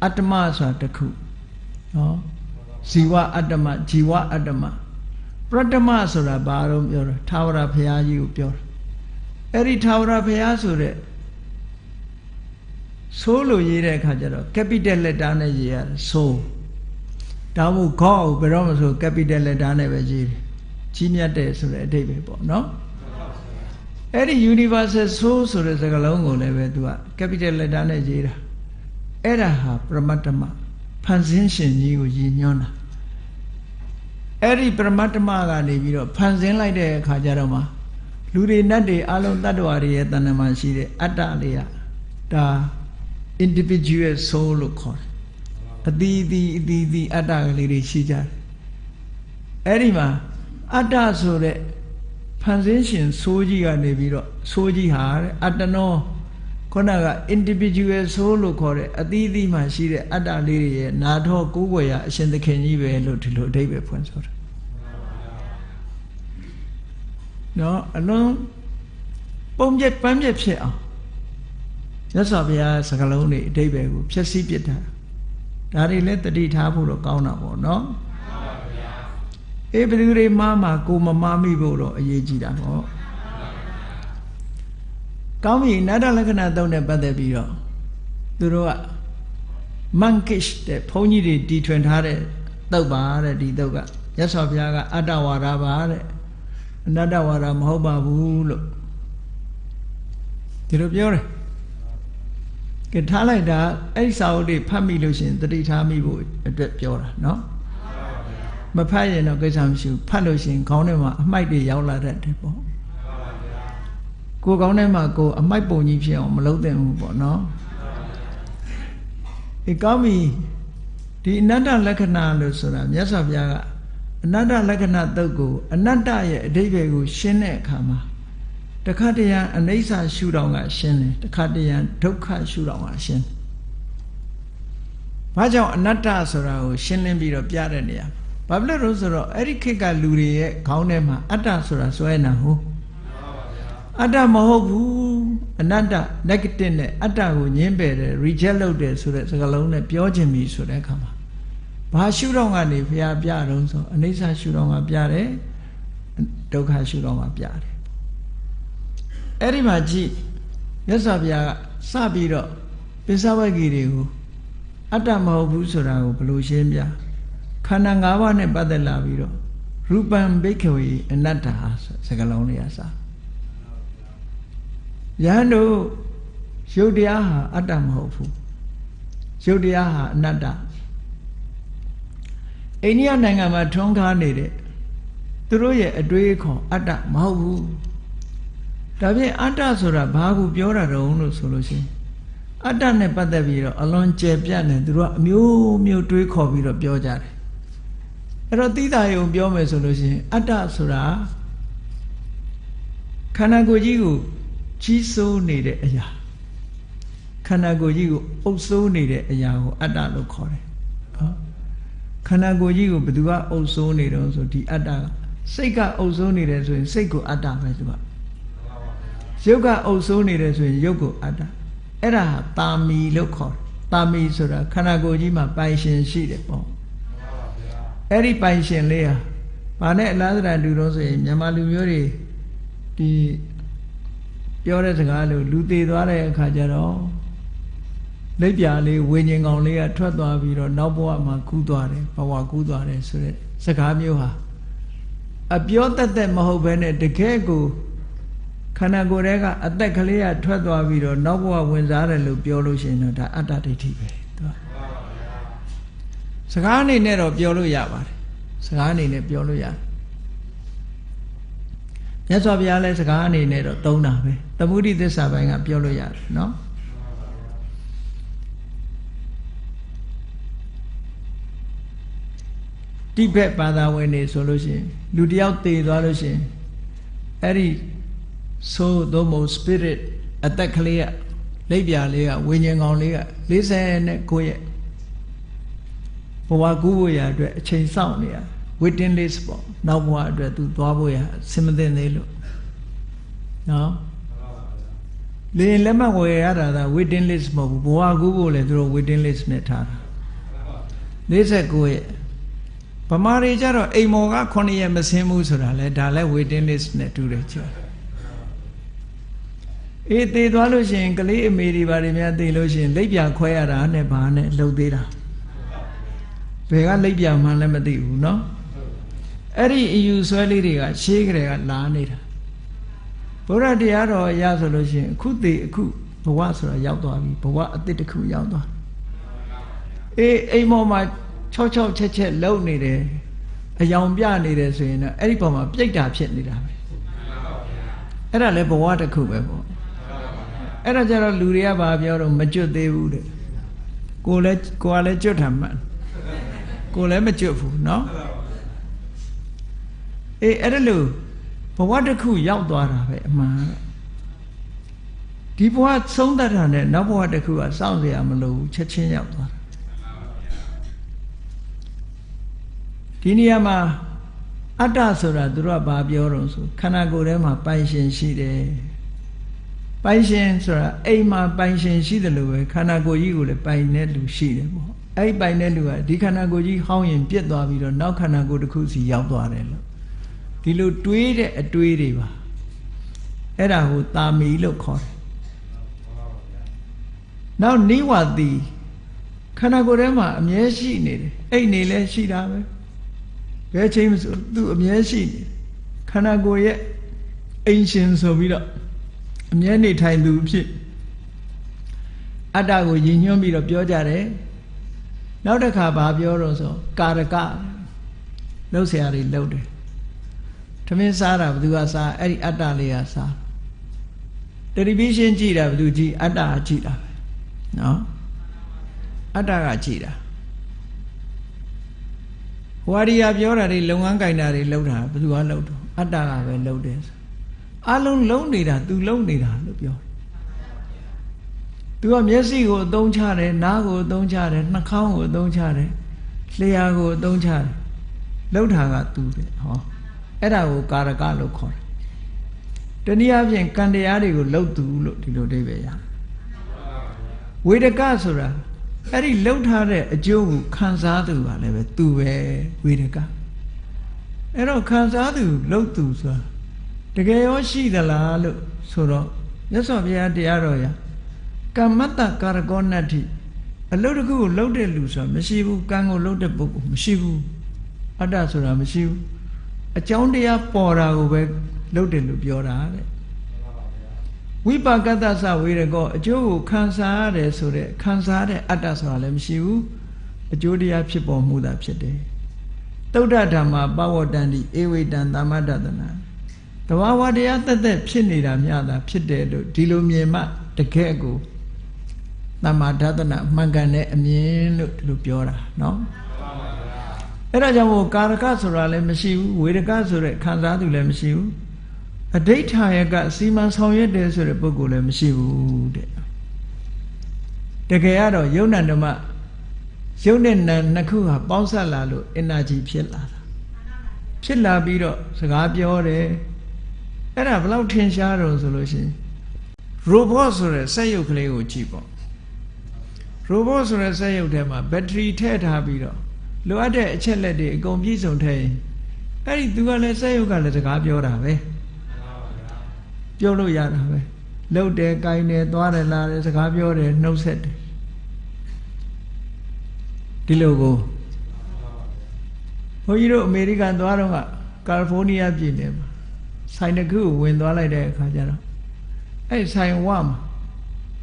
Speaker 1: အတ္တမဆိုတာတစ်ခုနော်ဇီဝအတ္တမဇီဝအတ္တမပရတ္တမဆိုတာဘာလို့ပြောတာထာဝရဘုရားကြီးကိုပြောတာအဲ့ဒီထာဝရဘုရားဆိုတဲ့ဆိုးလို့ရေးတဲ့အခါကျတော့ capital letter နဲ့ရေးရတယ်ဆိုးဒါမှမဟုတ် God ကိုဘယ်တော့မှဆို capital letter နဲ့ပဲရေးတယ်ကြီးမြတ်တယ်ဆိုတဲ့အဓိပ္ပာယ်ပေါ့နော်အဲ့ဒီ universal soul ဆိုတဲ့စကားလုံးကိုလည်းပဲသူက capital letter နဲ့ရေးတာအဲ့ဒါဟာပရမတ္တမဖန်ဆင်းရှင်ကြီးကိုရည်ညွှန်းတာအဲ့ဒီပရမတ္တမကနေပြီးတော့ဖန်ဆင်းလိုက်တဲ့အခါကျတော့မှလူတွေနတ်တွေအလုံးတ attva တွေရဲ့တဏ္ဍာမှာရှိတဲ့အတ္တလေးကဒါ individual soul လို့ခေါ်တယ်အသီးသီးအတ္တကလေးတွေရှိကြတယ်အဲ့ဒီမှာအတ္တဆိုတဲ့ဖန်ဆင်းရှင်ဆိုးကြီးကနေပြီးတော့ဆိုးကြီးဟာတဲ့အတ္တနောခုနက individual soul လို့ခေါ်တဲ့အသီးသီးမှရှိတဲ့အတ္တလေးတွေရဲ့နာထောကိုးကွယ်ရာအရှင်သခင်ကြီးပဲလို့ဒီလိုအဓိပ္ပာယ်ဖွင့်ဆိုတာနော်အလုံးပုံပြပန်းပြဖြစ်အောင်မြတ်စွာဘုရားစကားလုံးတွေအဓိပ္ပာယ်ကိုဖြည့်ဆည်းပြတာဒါတွေလည်းတတိထားဖို့တော့ကောင်းတာပေါ့နော်အေးဘယ်သူတွေမှားကိုမမှားမိဖို့တော့အရေးကြီးတာပေါ့ကောင်းပြီအနတ္တလက္ခဏာသုံးနဲ့ပတ်သက်ပြီးတော့သူတို့က monkish တဲ့ဘုန်းကြီးတွေတီထွင်ထားတဲ့သုတ်ပါတဲ့ဒီသုတ်ကမြတ်စွာဘုရားကအတ္တဝါဒပါတဲ့အနတ္တဝါဒမဟုတ်ပါဘူးလို့ဒီလိုပြောတယ်ကဲထားလိုက်တာအဲ့ဒီစာအုပ်တွေဖတ်မိလို့ရှိရင်တတိထားမိဖို့အတွက်ပြောတာနော် မဖတ်ရင်တော့ကိစ္စမရှိဘူးဖတ်လို့ရှိရင်ခေါင်းထဲမှာအမိုက်တွေရောက်လာတတ်တယ်ပေါ့ကိုယ်ခေါင်းထဲမှာကိုယ်အမိုက်ပုံကြီးဖြစ်အောင်မလုပ်သင့်ဘူးပေါ့နော်ဒီကောင်းပြီဒီအနတ္တလက္ခဏာလို့ဆိုတာမြတ်စွာဘုရားကအနတ္တလက္ခဏာသုတ်ကိုအနတ္တရဲ့အဓိပ္ပာယ်ကိုရှင်းတဲ့အခါမှာတခါတရံအနိစ္စရှုထောင့်ကရှင်းတယ်တခါတရံဒုက္ခရှုထောင့်ကရှင်းတယ်ဘာကြောင့်အနတ္တဆိုတာကိုရှင်းလင်းပြီးတော့ပြတဲ့နေရာဘာဖြစ်လို့ဆိုတော့အဲ့ဒီခေတ်ကလူတွေရဲ့ခေါင်းထဲမှာအတ္တဆိုတာစွဲနေတာဟုတ်အတ္တမဟုတ်ဘူးအနတ္တ negative နဲ့အတ္တကိုညှင်းပယ်တယ် reject လုပ်တယ်ဆိုတဲ့စကားလုံးနဲ့ပြောခြင်းပြီဆိုတဲ့အခါမှာဘာရှုထောင့်ကနေဘုရားပြတော့ဆိုအနိစ္စရှုထောင့်ကပြတယ်ဒုက္ခရှုထောင့်ကပြတယ်အဲ့ဒီမှာကြည့်မြတ်စွာဘုရားကစပြီးတော့ပိဿဝဂ္ဂီတွေကိုအတ္တမဟုတ်ဘူးဆိုတာကိုဘယ်လိုရှင်းပြခန္ဓာ၅ပါးနဲ့ပတ်သက်လာပြီးတော့ရူပံဘိက္ခဝေအနတ္တစကားလုံးလေးအစားယဟန်တို့ရုပ်တရားဟာအတ္တမဟုတ်ဘူးရုပ်တရားဟာအနတ္တအိန္ဒိယနိုင်ငံမှာထွန်းကားနေတဲ့သူတို့ရဲ့အတွေးအခေါ်အတ္တမဟုတ်ဘူးဒါဖြင့်အတ္တဆိုတာဘာကိုပြောတာတုံးလို့ဆိုလို့ရှိရင်အတ္တနဲ့ပတ်သက်ပြီးတော့အလွန်ကျယ်ပြန့်တယ်သူတို့ကအမျိုးမျိုးတွေးခေါ်ပြီးတော့ပြောကြတယ်အဲ့တော့သိတာယုံပြောမယ်ဆိုလို့ရှိရင်အတ္တဆိုတာခန္ဓာကိုယ်ကြီးကိုကြီးစိုးနေတဲ့အရာခန္ဓာကိုယ်ကြီးကိုအုပ်စိုးနေတဲ့အရာကိုအတ္တလို့ခေါ်တယ်နော်ခန္ဓာကိုယ်ကြီးကိုဘယ်သူကအုပ်စိုးနေတော့ဆိုဒီအတ္တကစိတ်ကအုပ်စိုးနေတယ်ဆိုရင်စိတ်ကိုအတ္တပဲသူကရုပ်ကအုပ်စိုးနေတယ်ဆိုရင်ရုပ်ကိုအတ္တအဲ့ဒါဟာတာမီလို့ခေါ်တယ်တာမီဆိုတာခန္ဓာကိုယ်ကြီးမှာပိုင်ရှင်ရှိတယ်ပေါ့အဲ့ဒီပိုင်ရှင်လေးဟာဘာနဲ့အလားတူတူတော့ဆိုရင်မြန်မာလူမျိုးတွေဒီပြောတဲ့စကားလို့လူသေးသွားတဲ့အခါကျတော့လက်ပြလေးဝိညာဉ်ကောင်လေးကထွက်သွားပြီးတော့နောက်ဘဝမှာကူးသွားတယ်ဘဝကူးသွားတယ်ဆိုတဲ့စကားမျိုးဟာအပြောတတ်တဲ့မဟုတ်ဘဲနဲ့တကယ်ကိုခန္ဓာကိုယ်ထဲကအသက်ကလေးကထွက်သွားပြီးတော့နောက်ဘဝဝင်စားတယ်လို့ပြောလို့ရှိရင်တော့ဒါအတ္တဒိဋ္ဌိပဲသူကစကားအနေနဲ့တော့ပြောလို့ရပါတယ်စကားအနေနဲ့ပြောလို့ရတယ်မြတ်စွာဘုရားလည်းစကားအနေနဲ့တော့သုံးတာပဲသမုဒိသစ္စာပိုင်းကပြောလို့ရတယ်နော်တိဘက်ဘာသာဝင်နေဆိုလို့ရှိရင်လူတယောက်သေသွားလို့ရှိရင်အဲ့ဒီဆိုသို့မဟုတ် spirit အသက်ကလေးကလက်ပြလေးကဝိညာဉ်ကောင်လေးက49ရက်ဘဝကူးဖို့ရအတွက်အချိန်စောင့်နေရ waiting list ပေါ့နောက်ဘဝအတွက်သူသွားဖို့ရစင်မသိသေးလို့နော်လေလက်မှတ်ဝယ်ရတာဒါ waiting list မဟုတ်ဘူးဘဝကူးဖို့လည်းသူတို့ waiting list နဲ့ထားတာ49ရက်ဗမာတွေကြတော့အိမ်မော်က9ရက်မဆင်းဘူးဆိုတာလဲဒါလဲ waiting list နဲ့တူတယ်ကြာအေးသေသွားလို့ရှိရင်ကလေးအမေတွေဘာတွေများသေလို့ရှိရင်လက်ပြခွဲရတာနဲ့ဘာနဲ့လှုပ်သေးတာဘယ်ကလက်ပြမှန်းလည်းမသိဘူးเนาะအဲ့ဒီအယူဆွဲလေးတွေကရှေးကလေးကလာနေတာဘုရားတရားတော်ရဆိုလို့ရှိရင်အခုသေအခုဘဝဆိုတာရောက်သွားပြီဘဝအတိတ်တစ်ခုရောက်သွားအေးအိမ်မော်မှာ6ချက်လုံနေတယ်အယောင်ပြနေတယ်ဆိုရင်တော့အဲ့ဒီပုံမှာပြိတ္တာဖြစ်နေတာပဲအဲ့ဒါလည်းဘဝတစ်ခုပဲပေါ့အဲ့ဒါကြတော့လူတွေကဘာပြောတော့မကျွတ်သေးဘူးတဲ့ကိုကလည်းကျွတ်တာမှန်ကိုလည်းမကျွတ်ဘူးเนาะအေးအဲ့ဒါလို့ဘဝတစ်ခုရောက်သွားတာပဲအမှန်ဒီဘဝဆုံးတတ်တာနဲ့နောက်ဘဝတစ်ခုကစောင့်เสียမလို့ချက်ချင်းရောက်သွားတာဒီနေရာမှာအတ္တဆိုတာသူတို့ကဘာပြောတော့ဆိုခန္ဓာကိုယ်ထဲမှာပိုင်ရှင်ရှိတယ်ပိုင်ရှင်ဆိုတာအိမ်မှာပိုင်ရှင်ရှိတယ်လို့ပဲခန္ဓာကိုယ်ကြီးကိုလည်းပိုင်တဲ့လူရှိတယ်ပေါ့အဲ့ဒီပိုင်တဲ့လူကဒီခန္ဓာကိုယ်ကြီးဟောင်းရင်ပြက်သွားပြီးတော့နောက်ခန္ဓာကိုယ်တစ်ခုစီရောက်သွားတယ်လို့ဒီလိုတွေးတဲ့အတွေးတွေပါအဲ့ဒါကိုတာမီလို့ခေါ်တယ်နောက်နိဝတိခန္ဓာကိုယ်ထဲမှာအမြဲရှိနေတယ်အဲ့နေလဲရှိတာပဲဘယ်ချိန်မှဆိုသူအမြဲရှိနေခန္ဓာကိုယ်ရဲ့အိမ်ရှင်ဆိုပြီးတော့အမြဲနေထိုင်သူဖြစ်အတ္တကိုရည်ညွှန်းပြီးတော့ပြောကြတယ်နောက်တစ်ခါဘာပြောတော့ဆိုကာရက လှုပ်เสียတွေလှုပ်တယ်ထမင်းစားတာဘယ်သူကစားအဲ့ဒီအတ္တလေးကစားတယ်လီဗီရှင်းကြည့်တာဘယ်သူကြည့်အတ္တကကြည့်တာပဲနော်အတ္တကကြည့်တာဝါရီယာပြောတာတွေလုပ်ငန်းကင်တာတွေလှုပ်တာဘယ်သူကလှုပ်တော့အတ္တကပဲလှုပ်တယ်အလုံးလုံးနေတာ तू လုံးနေတာလို့ပြောသူကမျက်စိကိုအသုံးချတယ်နားကိုအသုံးချတယ်နှာခေါင်းကိုအသုံးချတယ်လျှာကိုအသုံးချတယ်လှုပ်တာက तू တဲ့ဟောအဲ့ဒါကိုကာရကလို့ခေါ်တယ်တနည်းအားဖြင့်ကံတရားတွေကိုလှုပ်သူလို့ဒီလိုအဓိပ္ပာယ်ရဝေဒကဆိုတာအဲ့ဒီလှုပ်ထားတဲ့အကျိုးကိုခံစားသူကလည်းပဲ तू ပဲဝေဒကအဲ့တော့ခံစားသူလှုပ်သူဆိုတာတကယ်ရောရှိသလားလို့ဆိုတော့မြတ်စွာဘုရားတရားတော်ရာကမ္မတ္တကာရကောနတ္ထိအလုတ်တစ်ခုကိုလှုပ်တဲ့လူဆိုတာမရှိဘူးကံကိုလှုပ်တဲ့ပုဂ္ဂိုလ်မရှိဘူးအတ္တဆိုတာမရှိဘူးအကြောင်းတရားပေါ်တာကိုပဲလှုပ်တယ်လို့ပြောတာတဲ့ဝိပါကတ္တသဝေရကောအကျိုးကိုခံစားရတယ်ဆိုတဲ့ခံစားတဲ့အတ္တဆိုတာလည်းမရှိဘူးအကျိုးတရားဖြစ်ပေါ်မှုသာဖြစ်တယ်သုဒ္ဓဓမ္မပဝတ္တန္တိဧဝိတံသမ္မတ္တတနာတဘာဝတရားတက်တက်ဖြစ်နေတာမျှတာဖြစ်တယ်လို့ဒီလိုမြင်မှတကယ်ကိုသမ္မာဒသနာမှန်ကန်တဲ့အမြင်လို့ဒီလိုပြောတာနော်အဲ့ဒါကြောင့်မို့ကာရကဆိုတာလည်းမရှိဘူးဝေဒကဆိုတဲ့ခံစားသူလည်းမရှိဘူးအဋိဋ္ဌာယကစီမံဆောင်ရွက်တယ်ဆိုတဲ့ပုဂ္ဂိုလ်လည်းမရှိဘူးတဲ့တကယ်ကတော့ယုံနာဓမ္မယုံနဲ့နာနှစ်ခုဟာပေါင်းစပ်လာလို့ energy ဖြစ်လာတာဖြစ်လာပြီးတော့စကားပြောတယ်အဲ့ဒါဘယ်လောက်ထင်ရှားတော့ဆိုလို့ရှိရင် robot ဆိုတဲ့စက်ရုပ်ကလေးကိုကြည့်ပေါ့ robot ဆိုတဲ့စက်ရုပ်ထဲမှာဘက်ထရီထည့်ထားပြီးတော့လိုအပ်တဲ့အချက်လက်တွေအကုန်ပြည့်စုံထည့်ရင်အဲ့ဒီသူကလည်းစက်ရုပ်ကလည်းစကားပြောတာပဲပြောလို့ရတာပဲလှုပ်တယ်ကိုင်းတယ်သွားတယ်လာတယ်စကားပြောတယ်နှုတ်ဆက်တယ်ဒီလိုကိုဘုန်းကြီးတို့အမေရိကန်သွားတော့ကကာလီဖိုးနီးယားပြည်နယ်မှာဆိုင်တစ်ခုကိုဝင်သွားလိုက်တဲ့အခါကျတော့အဲ့ဆိုင်ဝမှာ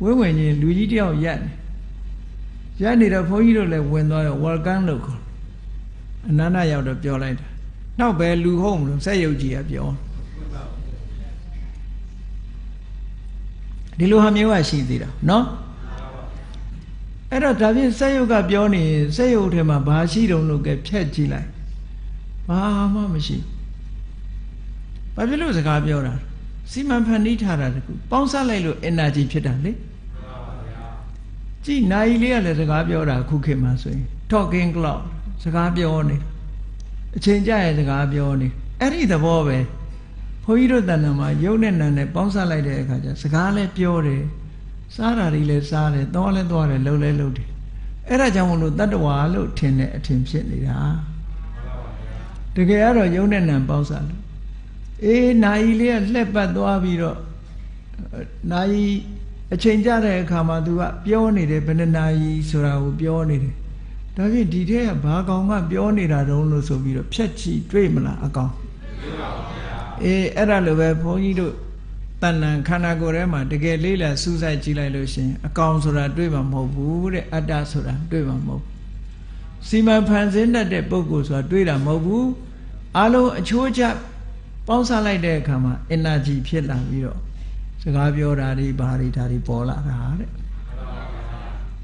Speaker 1: ဝင်ချင်းလူကြီးတယောက်ရက်နေတော့ဘုန်းကြီးတို့လည်းဝင်သွားတော့ welcome လို့ခေါ်အနန္တရောက်တော့ပြောလိုက်တာနောက်ပဲလူဟုတ်မလို့စက်ရုပ်ကြီးကပြောဒီလိုဟာမျိုးကရှိသေးတာနော်အဲ့တော့ဒါဖြင့်စက်ရုပ်ကပြောနေစက်ရုပ်ထဲမှာဘာရှိတုံးလို့ကဲဖြတ်ကြည့်လိုက်ဘာမှမရှိဘာဖြစ်လို့စကားပြောတာစီမံဖန်တီးထားတာတခုပေါင်းစပ်လိုက်လို့ energy ဖြစ်တာလေကြည့်နိုင်လေးကလည်းစကားပြောတာခုခေတ်မှာဆိုရင် talking cloud စကားပြောနေအချိန်ကြရဲ့စကားပြောနေအဲ့ဒီသဘောပဲဘုန်းကြီးတို့တဏ္ဍာမှာယုံနဲ့နံနဲ့ပေါင်းစပ်လိုက်တဲ့အခါကျစကားလည်းပြောတယ်စားတာတွေလည်းစားတယ်သွားလည်းသွားတယ်လှုပ်လည်းလှုပ်တယ်အဲ့ဒါကြောင့်မလို့တတ္တဝါလို့ထင်တဲ့အထင်ဖြစ်နေတာတကယ်ကတော့ယုံနဲ့နံပေါင်းစပ်လို့အေးနိုင်လေးကလှက်ပတ်သွားပြီးတော့နိုင်အချိန်ကြတဲ့အခါမှာ तू ကပြောနေတယ်ဘယ်နှနာရီဆိုတာကိုပြောနေတယ်ဒါဖြင့်ဒီထဲကဘာကောင်ကပြောနေတာတုံးလို့ဆိုပြီးတော့ဖြတ်ချီတွေ့မလားအကောင်အေးအဲ့ဒါလိုပဲဘုန်းကြီးတို့တဏ္ဍာခန္ဓာကိုယ်ထဲမှာတကယ်လေးလာစူးစိုက်ကြည့်လိုက်လို့ရှင်အကောင်ဆိုတာတွေ့မှာမဟုတ်ဘူးတဲ့အတ္တဆိုတာတွေ့မှာမဟုတ်စီမံဖန်ဆင်းတတ်တဲ့ပုဂ္ဂိုလ်ဆိုတာတွေ့တာမဟုတ်ဘူးအလုံးအချိုးချပေါင်းစပ်လိုက်တဲ့အခါမှာ energy ဖြစ်လာပြီးတော့စကားပြောတာတွေဘာတွေဒါတွေပေါ်လာတာတဲ့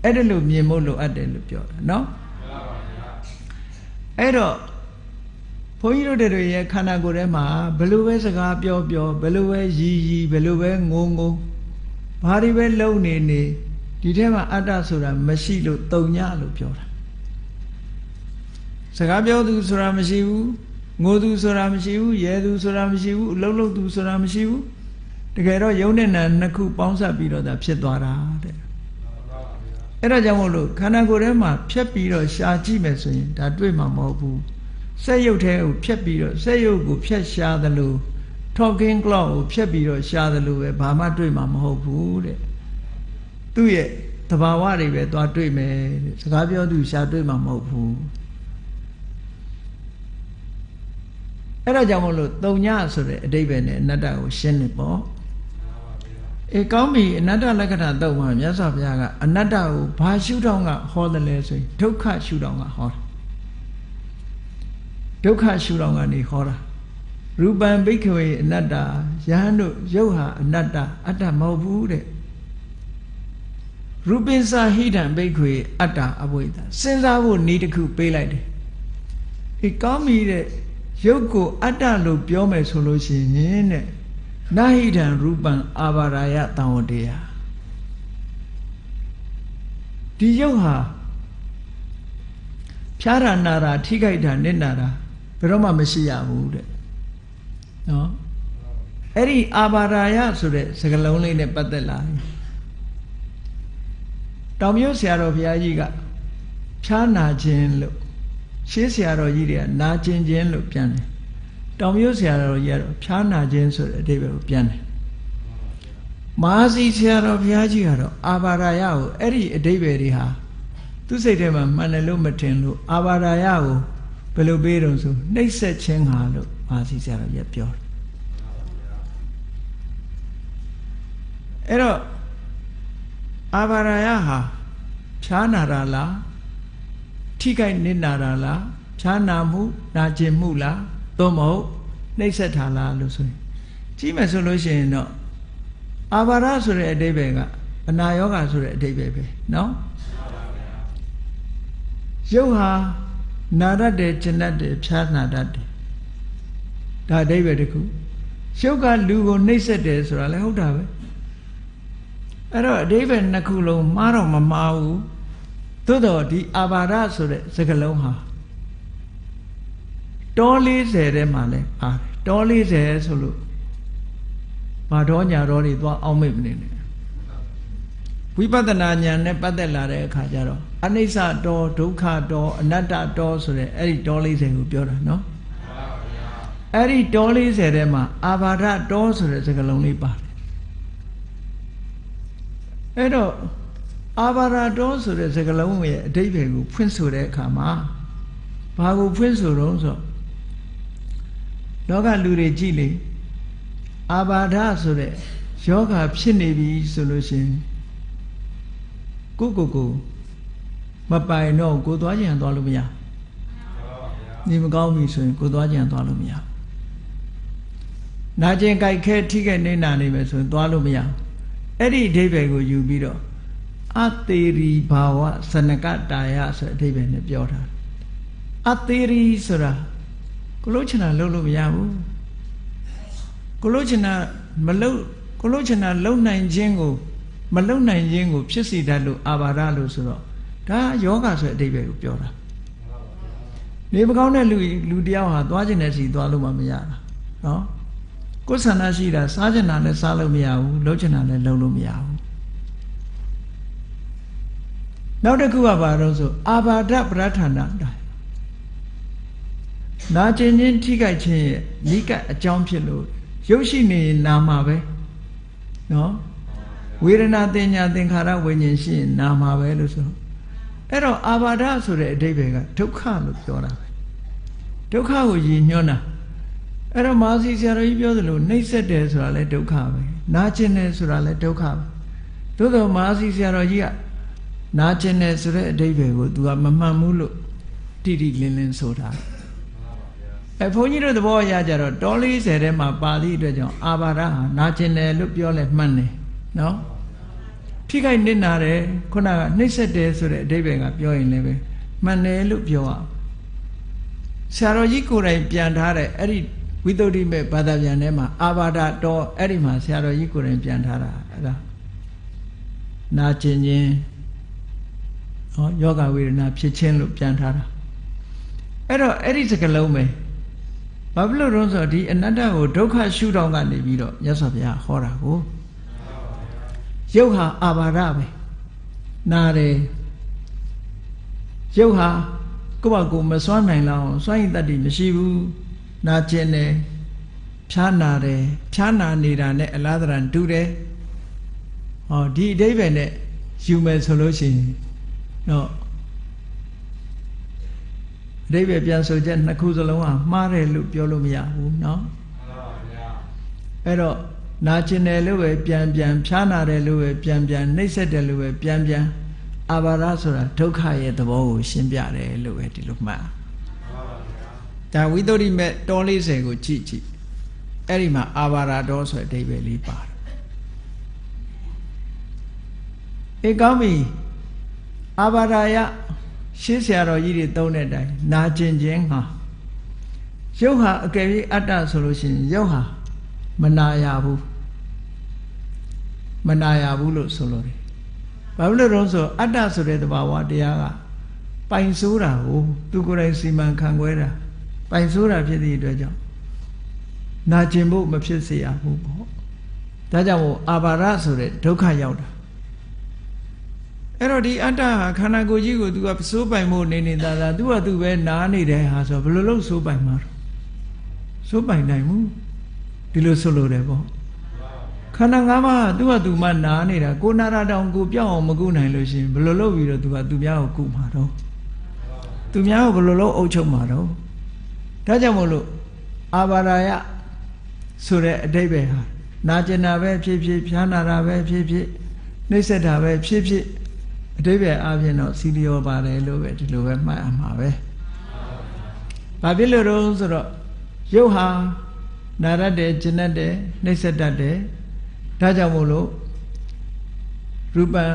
Speaker 1: အဲ့ဒါလို့မြင်ဖို့လိုအပ်တယ်လို့ပြောတာနော်အဲ့တော့ဘုန်းကြီးတို့တွေရဲ့ခန္ဓာကိုယ်ထဲမှာဘယ်လိုပဲစကားပြောဘယ်လိုပဲရီဘယ်လိုပဲငုံဘာတွေပဲလုံနေဒီထဲမှာအတ္တဆိုတာမရှိလို့တုံညလို့ပြောတာစကားပြောသူဆိုတာမရှိဘူးငိုသူဆိုတာမရှိဘူးရဲသူဆိုတာမရှိဘူးအလုံးလုံးသူဆိုတာမရှိဘူးတကယ်တော့ယုံနဲ့နာနှစ်ခုပေါင်းစပ်ပြီးတော့ဒါဖြစ်သွားတာတဲ့အဲ့ဒါကြောင့်မို့လို့ခန္ဓာကိုယ်ထဲမှာဖြတ်ပြီးတော့ရှာကြည့်မယ်ဆိုရင်ဒါတွေ့မှာမဟုတ်ဘူးစက်ရုပ်ထဲကိုဖြတ်ပြီးတော့စက်ရုပ်ကိုဖြတ်ရှာသလို talking cloud ကိုဖြတ်ပြီးတော့ရှာသလိုပဲဘာမှတွေ့မှာမဟုတ်ဘူးတဲ့သူ့ရဲ့သဘာဝတွေပဲသွားတွေ့မယ်တဲ့စကားပြောသူရှာတွေ့မှာမဟုတ်ဘူးအဲ့ဒါကြောင့်မို့လို့တုံညဆိုတဲ့အဓိပ္ပာယ်နဲ့အနတ္တကိုရှင်းနေပေါ့အေးကောင်းပြီအနတ္တလက္ခဏာတော့မှာမြတ်စွာဘုရားကအနတ္တကိုဘာရှုထောင့်ကဟောတယ်လဲဆိုရင်ဒုက္ခရှုထောင့်ကဟောတယ် ဒုက္ခရှုထောင့်ကနေဟောတာရူပံဘိက္ခဝေအနတ္တယဟန်တို့ရုပ်ဟာအနတ္တအတ္တမဟုတ်ဘူးတဲ့ရူပိသဟိတံဘိက္ခဝေအတ္တအဝိဒ္ဓစဉ်းစားဖို့နည်းတစ်ခုပေးလိုက်တယ်ဒီကောင်းပြီတဲ့ရုပ်ကိုအတ္တလို့ပြောမယ်ဆိုလို့ရှိရင်တဲ့နာဟိတံရူပံအာဘာရာယတံဝတေယဒီရုပ်ဟာဖြားတာနာတာထိခိုက်တာနစ်နာတာဘယ်တော့မှမရှိရဘူးတဲ့နော်အဲ့ဒီအာဘာရာယဆိုတဲ့စကားလုံးလေးနဲ့ပတ်သက်လာတောင်မြို့ဆရာတော်ဘုရားကြီးကဖြားနာခြင်းလို့ရှေးဆရာတော်ကြီးတွေကနာကျင်ခြင်းလို့ပြန်တယ်တောင်မြို့ဆရာတော်ကြီးကတော့ဖြားနာခြင်းဆိုတဲ့အဓိပ္ပာယ်ကိုပြန်တယ်မဟာစီဆရာတော်ဘုရားကြီးကတော့အာဘာရာယကိုအဲ့ဒီအဓိပ္ပာယ်တွေဟာသူစိတ်ထဲမှာမှန်တယ်လို့မထင်လို့အာဘာရာယကိုဘယ်လိုပေးတော့ဆိုနှိပ်စက်ခြင်းဟာလို့မဟာစီဆရာတော်ကြီးပြောတယ်အဲ့တော့အာဘာရာယဟာဖြားနာတာလားထိခိုက်နစ်နာတာလားဖြားနာမှုနာကျင်မှုလားသို့မဟုတ်နှိပ်စက်တာလားလို့ဆိုရင်ကြည့်မယ်ဆိုလို့ရှိရင်တော့အာဘာရဆိုတဲ့အဓိပ္ပာယ်ကအနာယောဂဆိုတဲ့အဓိပ္ပာယ်ပဲနော်ရုပ်ဟာနာတတ်တယ်ကျင်တတ်တယ်ဖြားနာတတ်တယ်ဒါအဓိပ္ပာယ်တစ်ခုရုပ်ကလူကိုနှိပ်စက်တယ်ဆိုတာလည်းဟုတ်တာပဲအဲ့တော့အဓိပ္ပာယ်နှစ်ခုလုံးမှားတော့မမှားဘူးသို့တော့ဒီအာဘာရဆိုတဲ့စကားလုံးဟာတော40ထဲမှာလဲပါတယ်တော40ဆိုလို့ဘာတော်ညာတော်တွေသွားအောင်မိတ်မနေနဲ့ဝိပဿနာဉာဏ်နဲ့ပတ်သက်လာတဲ့အခါကျတော့အနိစ္စတောဒုက္ခတောအနတ္တတောဆိုတဲ့အဲ့ဒီတော40ကိုပြောတာနော်အဲ့ဒီတော40ထဲမှာအာဘာဒတောဆိုတဲ့စကားလုံးလေးပါတယ်အဲ့တော့အာဘာဒတောဆိုတဲ့စကားလုံးရဲ့အဓိပ္ပာယ်ကိုဖွင့်ဆိုတဲ့အခါမှာဘာကိုဖွင့်ဆိုတော့ဆိုလောကလူတွေကြည့်လေအာဘာဒဆိုတဲ့ယောဂဖြစ်နေပြီဆိုလို့ရှိရင်ကိုမပိုင်တော့ကိုသွားကြံသွားလို့မရနေမကောင်းပြီဆိုရင်ကိုသွားကြံသွားလို့မရနာကျင်ကြိုက်ခဲထိခဲ့နေနာနေမယ်ဆိုရင်သွားလို့မရအဲ့ဒီအဓိပ္ပာယ်ကိုယူပြီးတော့အသေးရီဘာဝစနကတာယဆိုတဲ့အဓိပ္ပာယ်နဲ့ပြောတာအသေးရီဆိုတာကိုလို့ချင်တာလုပ်လို့မရဘူးကိုလို့ချင်တာမလုပ်ကိုလို့ချင်တာလုံနိုင်ခြင်းကိုမလုံနိုင်ခြင်းကိုဖြစ်စေတတ်လို့အာဘာဒလို့ဆိုတော့ဒါယောဂဆိုတဲ့အဓိပ္ပာယ်ကိုပြောတာနေမကောင်းတဲ့လူတယောက်ဟာသွားကျင်တဲ့စီသွားလို့မှမရတာနော်ကိုယ်ဆန္ဒရှိတာစားကျင်တာလည်းစားလို့မရဘူးလုပ်ကျင်တာလည်းလုပ်လို့မရဘူးနောက်တစ်ခုကဘာလို့ဆိုအာဘာဒပရဋ္ဌာနာနာကျင်ခြင်းထိခိုက်ခြင်းရဲ့နိကအကြောင်းဖြစ်လို့ရုပ်ရှိနေရင်နာမှာပဲနော်ဝေဒနာတင်ညာသင်္ခါရဝိညာဉ်ရှိရင်နာမှာပဲလို့ဆိုအဲ့တော့အာဘာဒဆိုတဲ့အဓိပ္ပာယ်ကဒုက္ခလို့ပြောတာပဲဒုက္ခကိုရည်ညွှန်းတာအဲ့တော့မာစီဆရာတော်ကြီးပြောသလိုနှိမ့်ဆက်တယ်ဆိုတာလည်းဒုက္ခပဲနာကျင်တယ်ဆိုတာလည်းဒုက္ခပဲသို့သောမာစီဆရာတော်ကြီးကနာကျင်တယ်ဆိုတဲ့အဓိပ္ပာယ်ကို तू ကမမှန်ဘူးလို့တိတိလင်းလင်းဆိုတာဘုန်းကြီးတို့သဘောအရကြတော့တော40ထဲမှာပါဠိအတွက်ကြောင့်အာဘာဒဟာနာကျင်တယ်လို့ပြောလဲမှန်တယ်နော်ထိခိုက်နစ်နာတယ်ခုနကနှိမ့်ဆက်တယ်ဆိုတဲ့အဓိပ္ပာယ်ကပြောရင်လည်းပဲမှန်တယ်လို့ပြောရဆရာတော်ကြီးကိုယ်တိုင်ပြန်ထားတဲ့အဲ့ဒီဝိသုဒ္ဓိမေဘာသာပြန်ထဲမှာအာဘာဒတော်အဲ့ဒီမှာဆရာတော်ကြီးကိုယ်တိုင်ပြန်ထားတာအဲ့ဒါနာကျင်ခြင်းဟောယောဂဝေဒနာဖြစ်ခြင်းလို့ပြန်ထားတာအဲ့တော့အဲ့ဒီစကားလုံးပဲဘာဖြစ်လို့တော့ဆိုဒီအနတ္တကိုဒုက္ခရှုထောင့်ကနေပြီးတော့မြတ်စွာဘုရားဟောတာကိုရုပ်ဟာအာဘာဒပဲနာတယ်ရုပ်ဟာကိုယ့်ဘာကိုမစွမ်းနိုင်လောက်စွမ်းရည်တတ္တိမရှိဘူးနာကျင်တယ်ဖြားနာတယ်ဖြားနာနေတာနဲ့အလားတရံတူတယ်ဟောဒီအဓိပ္ပာယ်နဲ့ယူမယ်ဆိုလို့ရှိရင်တော့အဓိပ္ပာယ်ပြန်ဆိုချက်နှစ်ခုစလုံးဟာမှားတယ်လို့ပြောလို့မရဘူးเนาะအဲ့တော့နာကျင်တယ်လို့ပဲပြန်ဖြားနာတယ်လို့ပဲပြန်နှိမ့်ဆက်တယ်လို့ပဲပြန်အာဘာဒဆိုတာဒုက္ခရဲ့သဘောကိုရှင်းပြတယ်လို့ပဲဒီလိုမှတ် ဒါဝိသုဒ္ဓိမဲ့တော40ကိုကြည့်အဲ့ဒီမှာအာဘာရာတော်ဆိုတဲ့အဓိပ္ပာယ်လေးပါတယ်အေးကောင်းပြီအာဘာရာယရှေးဆရာတော်ကြီးတွေသုံးတဲ့အတိုင်းနာကျင်ခြင်းဟာရုပ်ဟာအကယ်၍အတ္တဆိုလို့ရှိရင်ရုပ်ဟာမနာရဘူးလို့ဆိုလို့တယ်ဘာလို့လဲတော့ဆိုအတ္တဆိုတဲ့သဘာဝတရားကပိုင်ဆိုးတာကိုသူကိုယ်တိုင်စီမံခန့်ခွဲတာပိုင်ဆိုးတာဖြစ်သည့်အတွက်ကြောင့်နာကျင်ဖို့မဖြစ်စေရဘူးပေါ့ဒါကြောင့်မို့အာဘာရဆိုတဲ့ဒုက္ခရောက်တာအဲ့တော့ဒီအတ္တဟာခန္ဓာကိုယ်ကြီးကိုသူကစိုးပိုင်ဖို့နေတာသူကသူပဲနားနေတဲ့ဟာဆိုဘယ်လိုလုပ်စိုးပိုင်မှာတော့စိုးပိုင်နိုင်ဘူးဒီလိုဆိုလို့တယ်ပေါ့ခန္ဓာ၅ပါးသူကသူမှနားနေတာကိုနာရတောင်ကိုပြောင်းအောင်မကုနိုင်လို့ရှိရင်ဘယ်လိုလုပ်ပြီးတော့သူကသူများကိုကုမှာတော့သူများကိုဘယ်လိုလုပ်အုပ်ချုပ်မှာတော့ဒါကြောင့်မို့လို့အာဘာရာယဆိုတဲ့အဓိပ္ပာယ်ဟာနာကျင်တာပဲဖြစ်ဖြစ်ဖြားနာတာပဲဖြစ်ဖြစ်နှိမ့်ဆက်တာပဲဖြစ်ဖြစ်အဓိပ္ပာယ်အပြင်တော့စီလျော်ပါတယ်လို့ပဲဒီလိုပဲမှတ်ရမှာပဲဘာဖြစ်လို့တော့ဆိုတော့ရုပ်ဟာနာရတဲ့ကျင်တတ်တယ်နှိမ့်ဆက်တတ်တယ်ဒါကြောင့်မို့လို့ရူပံ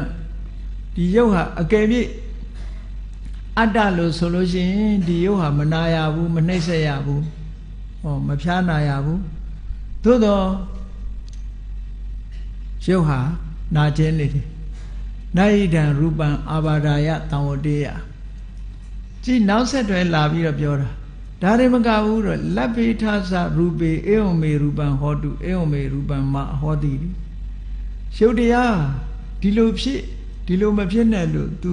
Speaker 1: ဒီရုပ်ဟာအကယ်၍အတ္တလို့ဆိုလို့ရှိရင်ဒီရုပ်ဟာမနာရဘူးမနှိမ့်ဆက်ရဘူးမဖြားနာရဘူးသို့တော့ရုပ်ဟာနာခြင်းနေတယ်နာယိတံရူပံအာဘာဒာယတံဝတေယကြည့်နောက်ဆက်တွဲလာပြီးတော့ပြောတာဒါတွေမကဘူးတော့လဗ္ဗေထသရူပေဧဝမေရူပံဟောတုဧဝမေရူပံမဟောတိရုပ်တရားဒီလိုဖြစ်ဒီလိုမဖြစ်နဲ့လို့ तू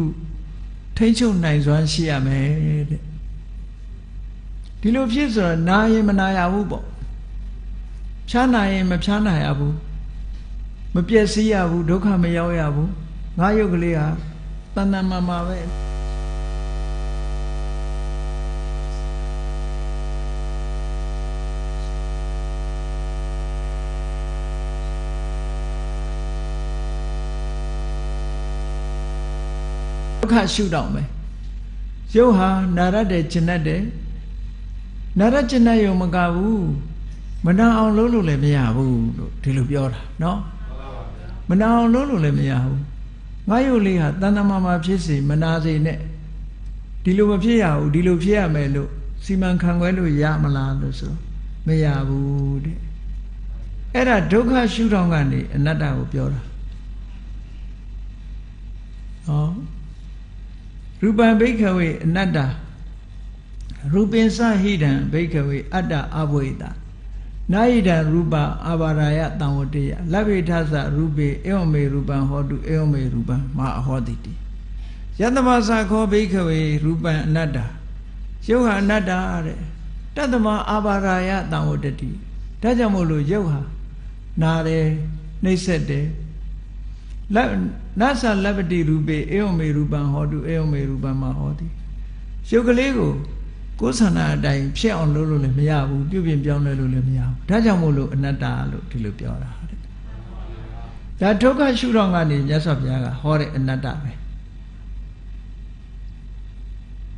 Speaker 1: ထိမ့်ချုပ်နိုင်စွမ်းရှိရမယ်တဲ့ဒီလိုဖြစ်ဆိုတော့နာရင်မနာရဘူးပေါ့ဖြားနာရင်မဖြားနာရဘူးမပျက်စီးရဘူးဒုက္ခမရောက်ရဘူးငါရုပ်ကလေးဟာတဏ္ဍမာမှာပဲဒုက္ခရှုတော့မယ်ရုပ်ဟာနာရတဲ့ကျင်တတ်တယ်နာရကျင်တတ်ရုံမကဘူးမနာအောင်လုပ်လို့လည်းမရဘူးလို့ဒီလိုပြောတာเนาะမနာအောင်လုပ်လို့လည်းမရဘူးငါရုပ်လေးဟာတဏ္ဍမာမှာဖြစ်စေမနာစေနဲ့ဒီလိုမဖြစ်ရဘူးဒီလိုဖြစ်ရမယ်လို့စီမံခန့်ခွဲလို့ရမလားလို့ဆိုမရဘူးတဲ့အဲ့ဒါဒုက္ခရှုထောင့်ကနေအနတ္တကိုပြောတာဟောရူပံဘိက္ခဝေအနတ္တရူပင်္စဟိတံဘိက္ခဝေအတ္တအဘဝိတနာယိတံရူပအာဘာရာယတံဝတေယလဗ္ဗေထသရူပေဧဝမေရူပံဟောတုဧဝမေရူပံမဟောတိတိယတမသခောဘိက္ခဝေရူပံအနတ္တရုပ်ဟာအနတ္တတဲ့တတ္တမအာဘာရာယတံဝတတိဒါကြောင့်မို့လို့ရုပ်ဟာနာတယ်နှိမ့်ဆက်တယ်နသလဗ္ဗတိရူပေဧဝမေရူပံဟောတုဧဝမေရူပံမဟောတိရုပ်ကလေးကိုကိုယ်ဆန္ဒအတိုင်းဖြစ်အောင်လုပ်လို့လည်းမရဘူးပြုပြင်ပြောင်းလဲလို့လည်းမရဘူးဒါကြောင့်မို့လို့အနတ္တလို့ဒီလိုပြောတာတဲ့ဒါဒုက္ခရှုထောင့်ကနေမြတ်စွာဘုရားကဟောတဲ့အနတ္တပဲ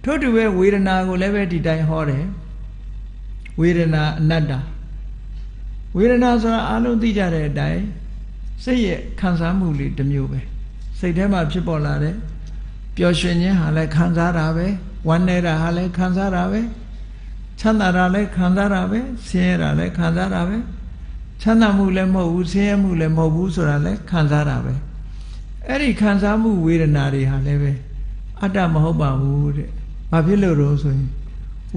Speaker 1: ထို့တူပဲဝေဒနာကိုလည်းပဲဒီတိုင်းဟောတယ်ဝေဒနာအနတ္တဝေဒနာဆိုတာအလုံးသိကြတဲ့အတိုင်းစိတ်ရဲ့ခံစားမှုလေးတစ်မျိုးပဲစိတ်ထဲမှာဖြစ်ပေါ်လာတဲ့ပျော်ရွှင်ခြင်းဟာလည်းခံစားတာပဲဝမ်းနေတာဟာလည်းခံစားတာပဲချမ်းသာတာလည်းခံစားတာပဲဆင်းရဲတာလည်းခံစားတာပဲချမ်းသာမှုလည်းမဟုတ်ဘူးဆင်းရဲမှုလည်းမဟုတ်ဘူးဆိုတာလည်းခံစားတာပဲအဲ့ဒီခံစားမှုဝေဒနာတွေဟာလည်းပဲအတ္တမဟုတ်ပါဘူးတဲ့ဘာဖြစ်လို့တော့ဆိုရင်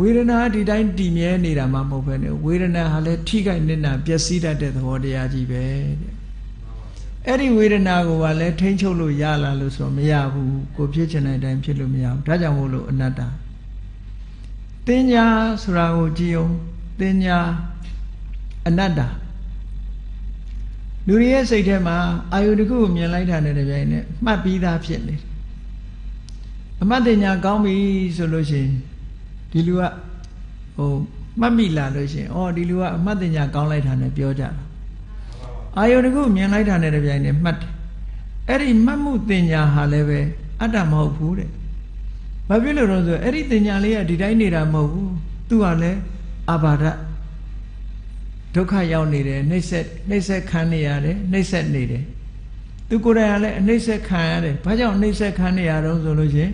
Speaker 1: ဝေဒနာဒီတိုင်းတည်မြဲနေတာမှမဟုတ်ဘဲနဲ့ဝေဒနာဟာလည်းထိခိုက်နေတာပျက်စီးတတ်တဲ့သဘောတရားကြီးပဲတဲ့အဲ့ဒီဝေဒနာကိုပါလဲထိန်းချုပ်လို့ရလာလို့ဆိုမရဘူးကိုဖြစ်ချင်တဲ့အတိုင်းဖြစ်လို့မရဘူးဒါကြောင့်မို့လို့အနတ္တတင်ညာဆိုတာကိုကြည့်အောင်တင်ညာအနတ္တလူရဲ့စိတ်ထဲမှာအာယုတစ်ခုကိုမြင်လိုက်တာနဲ့တပြိုင်နက်မှတ်ပြီးသားဖြစ်နေတယ်အမှတ်တင်ညာကောင်းပြီဆိုလို့ရှိရင်ဒီလူကမှတ်မိလာလို့ရှိရင်အော်ဒီလူကအမှတ်တင်ညာကောင်းလိုက်တာနဲ့ပြောကြတာအာယုန်တစ်ခုမြင်လိုက်တာနဲ့တပြိုင်နက်မှတ်တယ်အဲ့ဒီမှတ်မှုတင်ညာဟာလည်းပဲအတ္တမဟုတ်ဘူးတဲ့ဘာဖြစ်လို့လဲဆိုအဲ့ဒီတင်ညာလေးကဒီတိုင်းနေတာမဟုတ်ဘူး သူကလည်းအာဘာဒဒုက္ခရောက်နေတယ်နှိမ့်ဆက်ခံနေရတယ်နှိမ့်ဆက်နေတယ်သူကိုယ်တိုင်ကလည်းအနှိမ့်ဆက်ခံရတယ်ဘာကြောင့်နှိမ့်ဆက်ခံနေရတော့ဆိုလို့ရှင်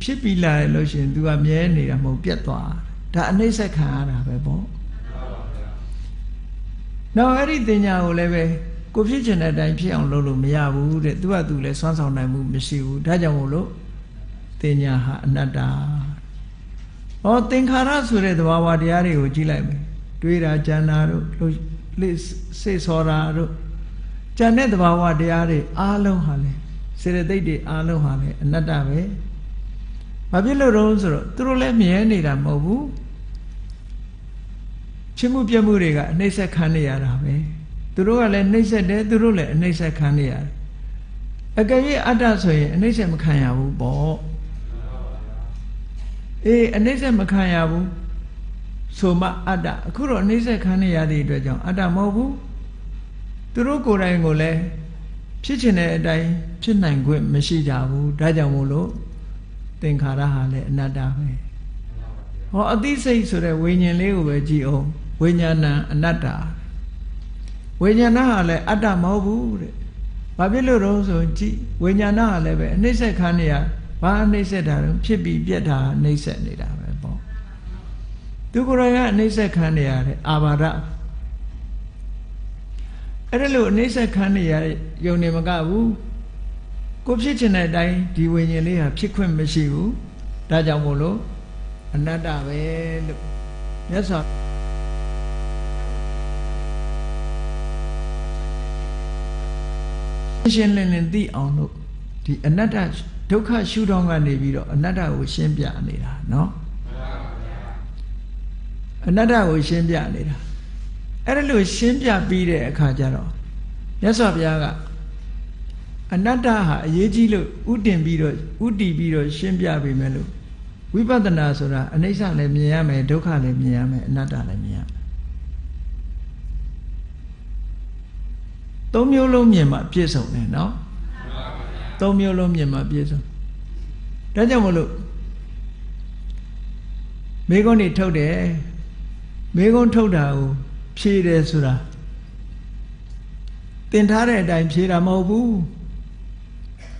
Speaker 1: ဖြစ်ပြီးလာတယ်လို့ရှင်သူကမြဲနေတာမဟုတ်ပြတ်သွားဒါအနှိမ့်ဆက်ခံရတာပဲပေါ့နောက်အဲ့ဒီတင်ညာကိုလည်းပဲကိုဖြစ်ချင်တဲ့အတိုင်းဖြစ်အောင်လုပ်လို့မရဘူးတဲ့သူကသူလည်းစွမ်းဆောင်နိုင်မှုမရှိဘူးဒါကြောင့်မို့လို့တင်ညာဟာအနတ္တဟောသင်္ခါရဆိုတဲ့သဘာဝတရားတွေကိုကြည့်လိုက်မယ်တွေးတာကြံတာတို့စိတ်ဆောတာတို့ကြံတဲ့သဘာဝတရားတွေအားလုံးဟာလေစေတသိက်တွေအားလုံးဟာလေအနတ္တပဲဘာဖြစ်လို့တော့ဆိုတော့သူတို့လည်းမြဲနေတာမဟုတ်ဘူးချစ်မှုပြတ်မှုတွေကအနှိမ့်ဆက်ခံနေရတာပဲသူတို့ကလည်းနှိမ့်ဆက်တယ်သူတို့လည်းအနှိမ့်ဆက်ခံနေရတယ်အကယ်၍အတ္တဆိုရင်အနှိမ့်ဆက်မခံရဘူးပေါ့အေးအနှိမ့်ဆက်မခံရဘူးဆိုမှအတ္တအခုတော့အနှိမ့်ဆက်ခံနေရတဲ့အတွက်ကြောင့်အတ္တမဟုတ်ဘူးသူတို့ကိုယ်တိုင်ကိုလည်းဖြစ်ချင်တဲ့အတိုင်းဖြစ်နိုင်ခွင့်မရှိကြဘူးဒါကြောင့်မို့လို့သင်္ခါရဟာလည်းအနတ္တပဲဟောအသိစိတ်ဆိုတဲ့ဝိညာဉ်လေးကိုပဲကြည့်အောင်ဝိညာဏအနတ္တဝိညာဏဟာလည်းအတ္တမဟုတ်ဘူးတဲ့ဘာဖြစ်လို့တော့ဆိုကြည့်ဝိညာဏဟာလည်းပဲအနှိမ့်ဆက်ခံနေရဘာအနှိမ့်ဆက်တာလဲဖြစ်ပြီးပြက်တာအနှိမ့်ဆက်နေတာပဲပေါ့သူကိုယ်တိုင်ကအနှိမ့်ဆက်ခံနေရတဲ့အာဘာဒအဲ့ဒါလို့အနှိမ့်ဆက်ခံနေရတဲ့ယုံနေမကဘူးကိုဖြစ်ချင်တဲ့အတိုင်းဒီဝိညာဉ်လေးဟာဖြစ်ခွင့်မရှိဘူးဒါကြောင့်မို့လို့အနတ္တပဲလို့မြတ်စွာရှင်းလင်းလင်းသိအောင်လို့ဒီအနတ္တဒုက္ခရှုထောင့်ကနေပြီးတော့အနတ္တကိုရှင်းပြနေတာเนาะအနတ္တကိုရှင်းပြနေတာအဲ့ဒါလို့ရှင်းပြပြီးတဲ့အခါကျတော့မြတ်စွာဘုရားကအနတ္တဟာအရေးကြီးလို့ဥတည်ပြီးတော့ရှင်းပြပေးမယ်လို့ဝိပဿနာဆိုတာအနိစ္စလည်းမြင်ရမယ်ဒုက္ခလည်းမြင်ရမယ်အနတ္တလည်းမြင်ရမယ်သုံးမျိုးလုံးမြင်မှပြည့်စုံတယ်နော်သုံးမျိုးလုံးမြင်မှပြည့်စုံဒါကြောင့်မလို့မေခွန်းတွေထုတ်တယ်မေခွန်းထုတ်တာကိုဖြေတယ်ဆိုတာသင်ထားတဲ့အတိုင်းဖြေတာမဟုတ်ဘူး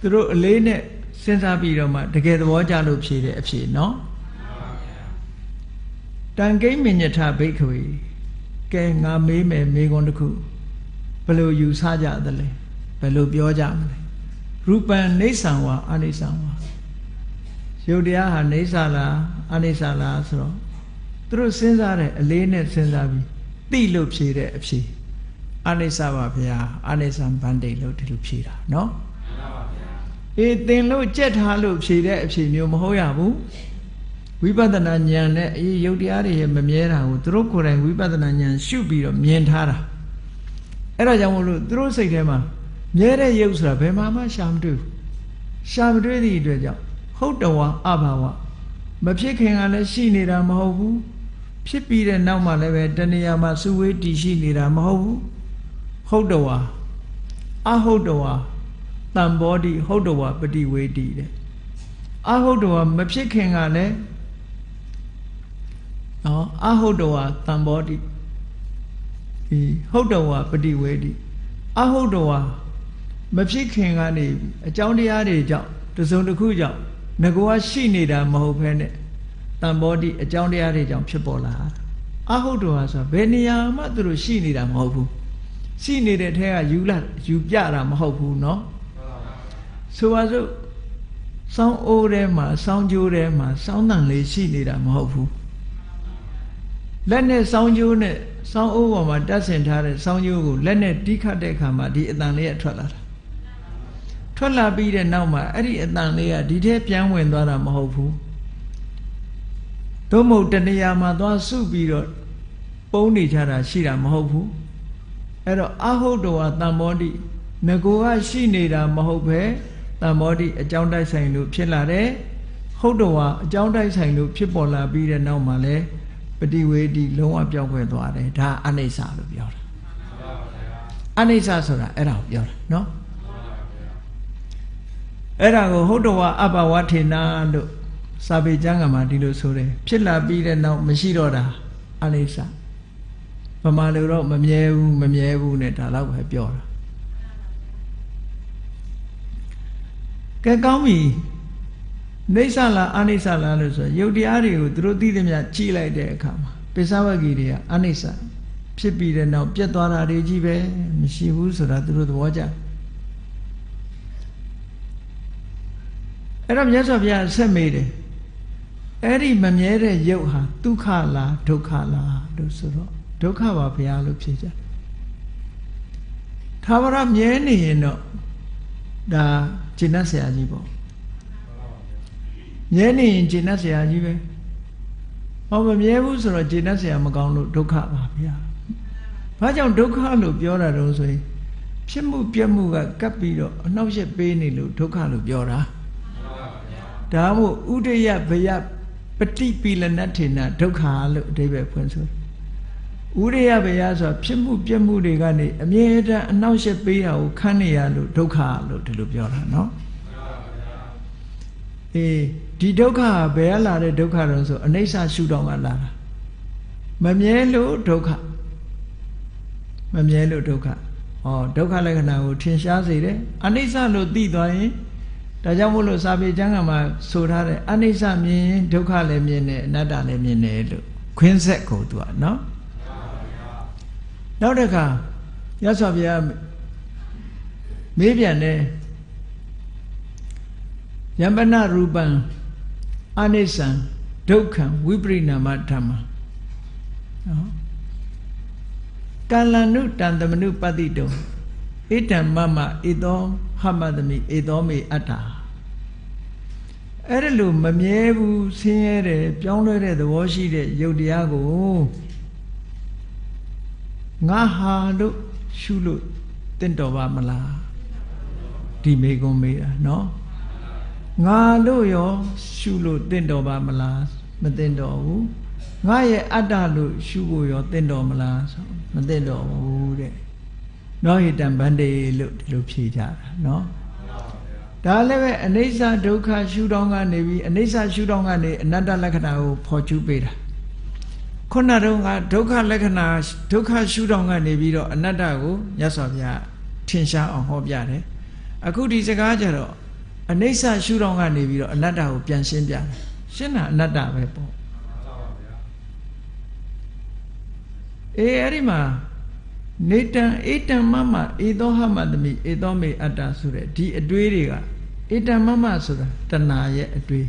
Speaker 1: သူတို့အလေးနဲ့စဉ်းစားပြီးတော့မှတကယ်သဘောကျလို့ဖြေတဲ့အဖြေနော်တန်ကိမ္မညထဘိက္ခဝေကဲငါမေးမယ်မေခွန်းတစ်ခုဘယ်လိုယူဆကြသလဲဘယ်လိုပြောကြမလဲရူပံနေဆံဝါအနိစ္စဝါရုပ်တရားဟာနေဆာလားအနိစ္စလားဆိုတော့သူတို့စဉ်းစားတဲ့အလေးနဲ့စဉ်းစားပြီးသိလို့ဖြေတဲ့အဖြေအနိစ္စပါဗျာအနိစ္စဗန္တိလို့ဒီလိုဖြေတာနော်အေးသင်လို့ကြက်ထားလို့ဖြေတဲ့အဖြေမျိုးမဟုတ်ရဘူးဝိပဿနာဉာဏ်နဲ့အေးရုပ်တရားတွေရဲ့မမြဲတာကိုသူတို့ကိုယ်တိုင်ဝိပဿနာဉာဏ်ရှုပြီးတော့မြင်ထားတာအဲ့ဒါကြောင့်မို့လို့သူတို့စိတ်ထဲမှာမြဲတဲ့ရုပ်ဆိုတာဘယ်မှရှာမတွေ့ဘူးရှာမတွေ့သည့်အတွက်ကြောင့်ဟုတ်တဝါအဘာဝမဖြစ်ခင်ကလည်းရှိနေတာမဟုတ်ဘူးဖြစ်ပြီးတဲ့နောက်မှလည်းပဲတဏှာမှာစုဝေးတည်ရှိနေတာမဟုတ်ဘူးဟုတ်တဝါအဟုတ်တဝါတံဘောဓိဟုတ်တဝါပฏิဝေတိတဲ့အဟုတ်တဝါမဖြစ်ခင်ကလည်းနော်အဟုတ်တဝါတံဘောဓိဒီဟုတ်တဝါပฏิဝေတိအဟုတ်တဝါမဖြစ်ခင်ကနေအကြောင်းတရားတွေကြောင့်တစုံတစ်ခုကြောင့်ငကောရှိနေတာမဟုတ်ဘဲနဲ့တံဘောဓိအကြောင်းတရားတွေကြောင့်ဖြစ်ပေါ်လာအဟုတ်တဝါဆိုဘယ်နေရာမှသူတို့ရှိနေတာမဟုတ်ဘူးရှိနေတဲ့ထဲကယူပြတာမဟုတ်ဘူးเนาะဆိုပါစို့စောင်းအိုးထဲမှာစောင်းကြိုးထဲမှာစောင်းတန်လေးရှိနေတာမဟုတ်ဘူးလက်နဲ့စောင်းကြိုးနဲ့စောင်းအိုးပေါ်မှာတက်ဆင်ထားတဲ့စောင်းကြိုးကိုလက်နဲ့တီးခတ်တဲ့အခါမှာဒီအတန်လေးကထွက်လာတာထွက်လာပြီးတဲ့နောက်မှာအဲ့ဒီအတန်လေးကဒီထဲပြန်ဝင်သွားတာမဟုတ်ဘူးသို့မဟုတ်တဏှာမှာသွားစုပြီးတော့ပုံနေကြတာရှိတာမဟုတ်ဘူးအဲ့တော့အဟုတ်တော်တံဘောဓိငကိုကရှိနေတာမဟုတ်ပဲတံဘောဓိအကြောင်းတိုက်ဆိုင်လို့ဖြစ်လာတယ်ဟုတ်တော်အကြောင်းတိုက်ဆိုင်လို့ဖြစ်ပေါ်လာပြီးတဲ့နောက်မှာလဲပฏิဝေတိလုံးဝပြောင်းခွဲသွားတယ်ဒါအနိစ္စလို့ပြောတာအနိစ္စဆိုတာအဲ့ဒါကိုပြောတာနော်အဲ့ဒါကိုဟုတ်တော်အဘဝထေနာလို့ စာပေကျမ်းကမှာဒီလိုဆိုတယ်ဖြစ်လာပြီးတဲ့နောက်မရှိတော့တာအနိစ္စဗမာလူတော့မမြဲဘူးနဲ့ဒါတော့ပဲပြောတာကဲကောင်းပြီနေဆလားအနိစ္စလားလို့ဆိုရုပ်တရားတွေကိုသူတို့သိသမျှကြည့်လိုက်တဲ့အခါမှာပိဿဝဂီတွေကအနိစ္စဖြစ်ပြီးတဲ့နောက်ပြတ်သွားတာတွေကြီးပဲမရှိဘူးဆိုတာသူတို့သဘောကျအဲ့တော့မြတ်စွာဘုရားဆက်မေးတယ်အဲ့ဒီမမြဲတဲ့ရုပ်ဟာဒုက္ခလားဒုက္ခလားလို့ဆိုတော့ဒုက္ခပါဘုရားလို့ဖြေကြသာဝရမြဲနေရင်တော့ဒါကျင့်တတ်ဆရာကြီးပေါ့မြဲနေရင်ကျင့်တတ်ဆရာကြီးပဲဟောမမြဲဘူးဆိုတော့ကျင့်တတ်ဆရာမကောင်းလို့ဒုက္ခပါဘုရားဘာကြောင့်ဒုက္ခလို့ပြောတာတော့ဆိုရင်ဖြစ်မှုပြက်မှုကကပ်ပြီးတော့အနှောက်အယှက်ပေးနေလို့ဒုက္ခလို့ပြောတာဒါမို့ဥဒယဘယပฏิပိလနထေနဒုက္ခလို့အဓိပ္ပာယ်ဖွင့်ဆိုဥဒယဘယဆိုဖြစ်မှုပြက်မှုတွေကနေအမြဲတမ်းအနှောက်အယှက်ပေးတာကိုခံနေရလို့ဒုက္ခလို့ဒီလိုပြောတာနော်ဒီဒုက္ခကဘယ်လာတဲ့ဒုက္ခတော့ဆိုအနိစ္စရှုထောင့်ကလာတာမမြဲလို့ဒုက္ခမမြဲလို့ဒုက္ခဒုက္ခလက္ခဏာကိုထင်ရှားစေတယ်အနိစ္စလို့သိသွားရင်ဒါကြောင့်မို့လို့စာပေကျမ်းကမှာဆိုထားတယ်အနိစ္စမြင်ရင်ဒုက္ခလည်းမြင်တယ်အနတ္တလည်းမြင်တယ်လို့ခွင်းဆက်ကိုသူကနော်နောက်တစ်ခါရသော်ဗျာမေးပြန်တယ်ယမ္ပနရူပံအနိစ္စံဒုက္ခံဝိပရိနာမဓမ္မနော်ကာလနုတံသမနုပတ္တိတုံဣတံမမဧသောဟမတမိဧသောမေအတ္တာအဲ့ဒါလို့မမြဲဘူးဆင်းရဲတယ်ပြောင်းလဲတဲ့သဘောရှိတဲ့ယုတ်တရားကိုငါဟာလို့ရှုလို့တင့်တော်ပါမလားဒီမေကုံမေးတာနော်ငါလို့ရောရှုလို့တင့်တော်ပါမလားမတင့်တော်ဘူးငါရဲ့အတ္တလို့ရှုဖို့ရောတင့်တော်မလားဆိုမတင့်တော်ဘူးတဲ့နောဟိတံဗန္တေလို့ဒီလိုဖြေကြတာနော်ဒါလည်းပဲအနိစ္စဒုက္ခရှုထောင့်ကနေပြီးအနိစ္စရှုထောင့်ကနေအနတ္တလက္ခဏာကိုဖော်ကျူးပေးတာခုနတုန်းကဒုက္ခလက္ခဏာဒုက္ခရှုထောင့်ကနေပြီးတော့အနတ္တကိုမြတ်စွာဘုရားထင်ရှားအောင်ဟောပြတယ်အခုဒီစကားကြတော့အနိစ္စရှုထောင့်ကနေပြီးတော့အနတ္တကိုပြန်ရှင်းပြတယ်ရှင်းတာအနတ္တပဲပေါ့အဲ့ဒီမှာနေတံဧတံမမဧသောဟမတမိဧသောမေအတ္တဆိုတဲ့ဒီအတွေးတွေကဧတံမမဆိုတာတဏှာရဲ့အတွေး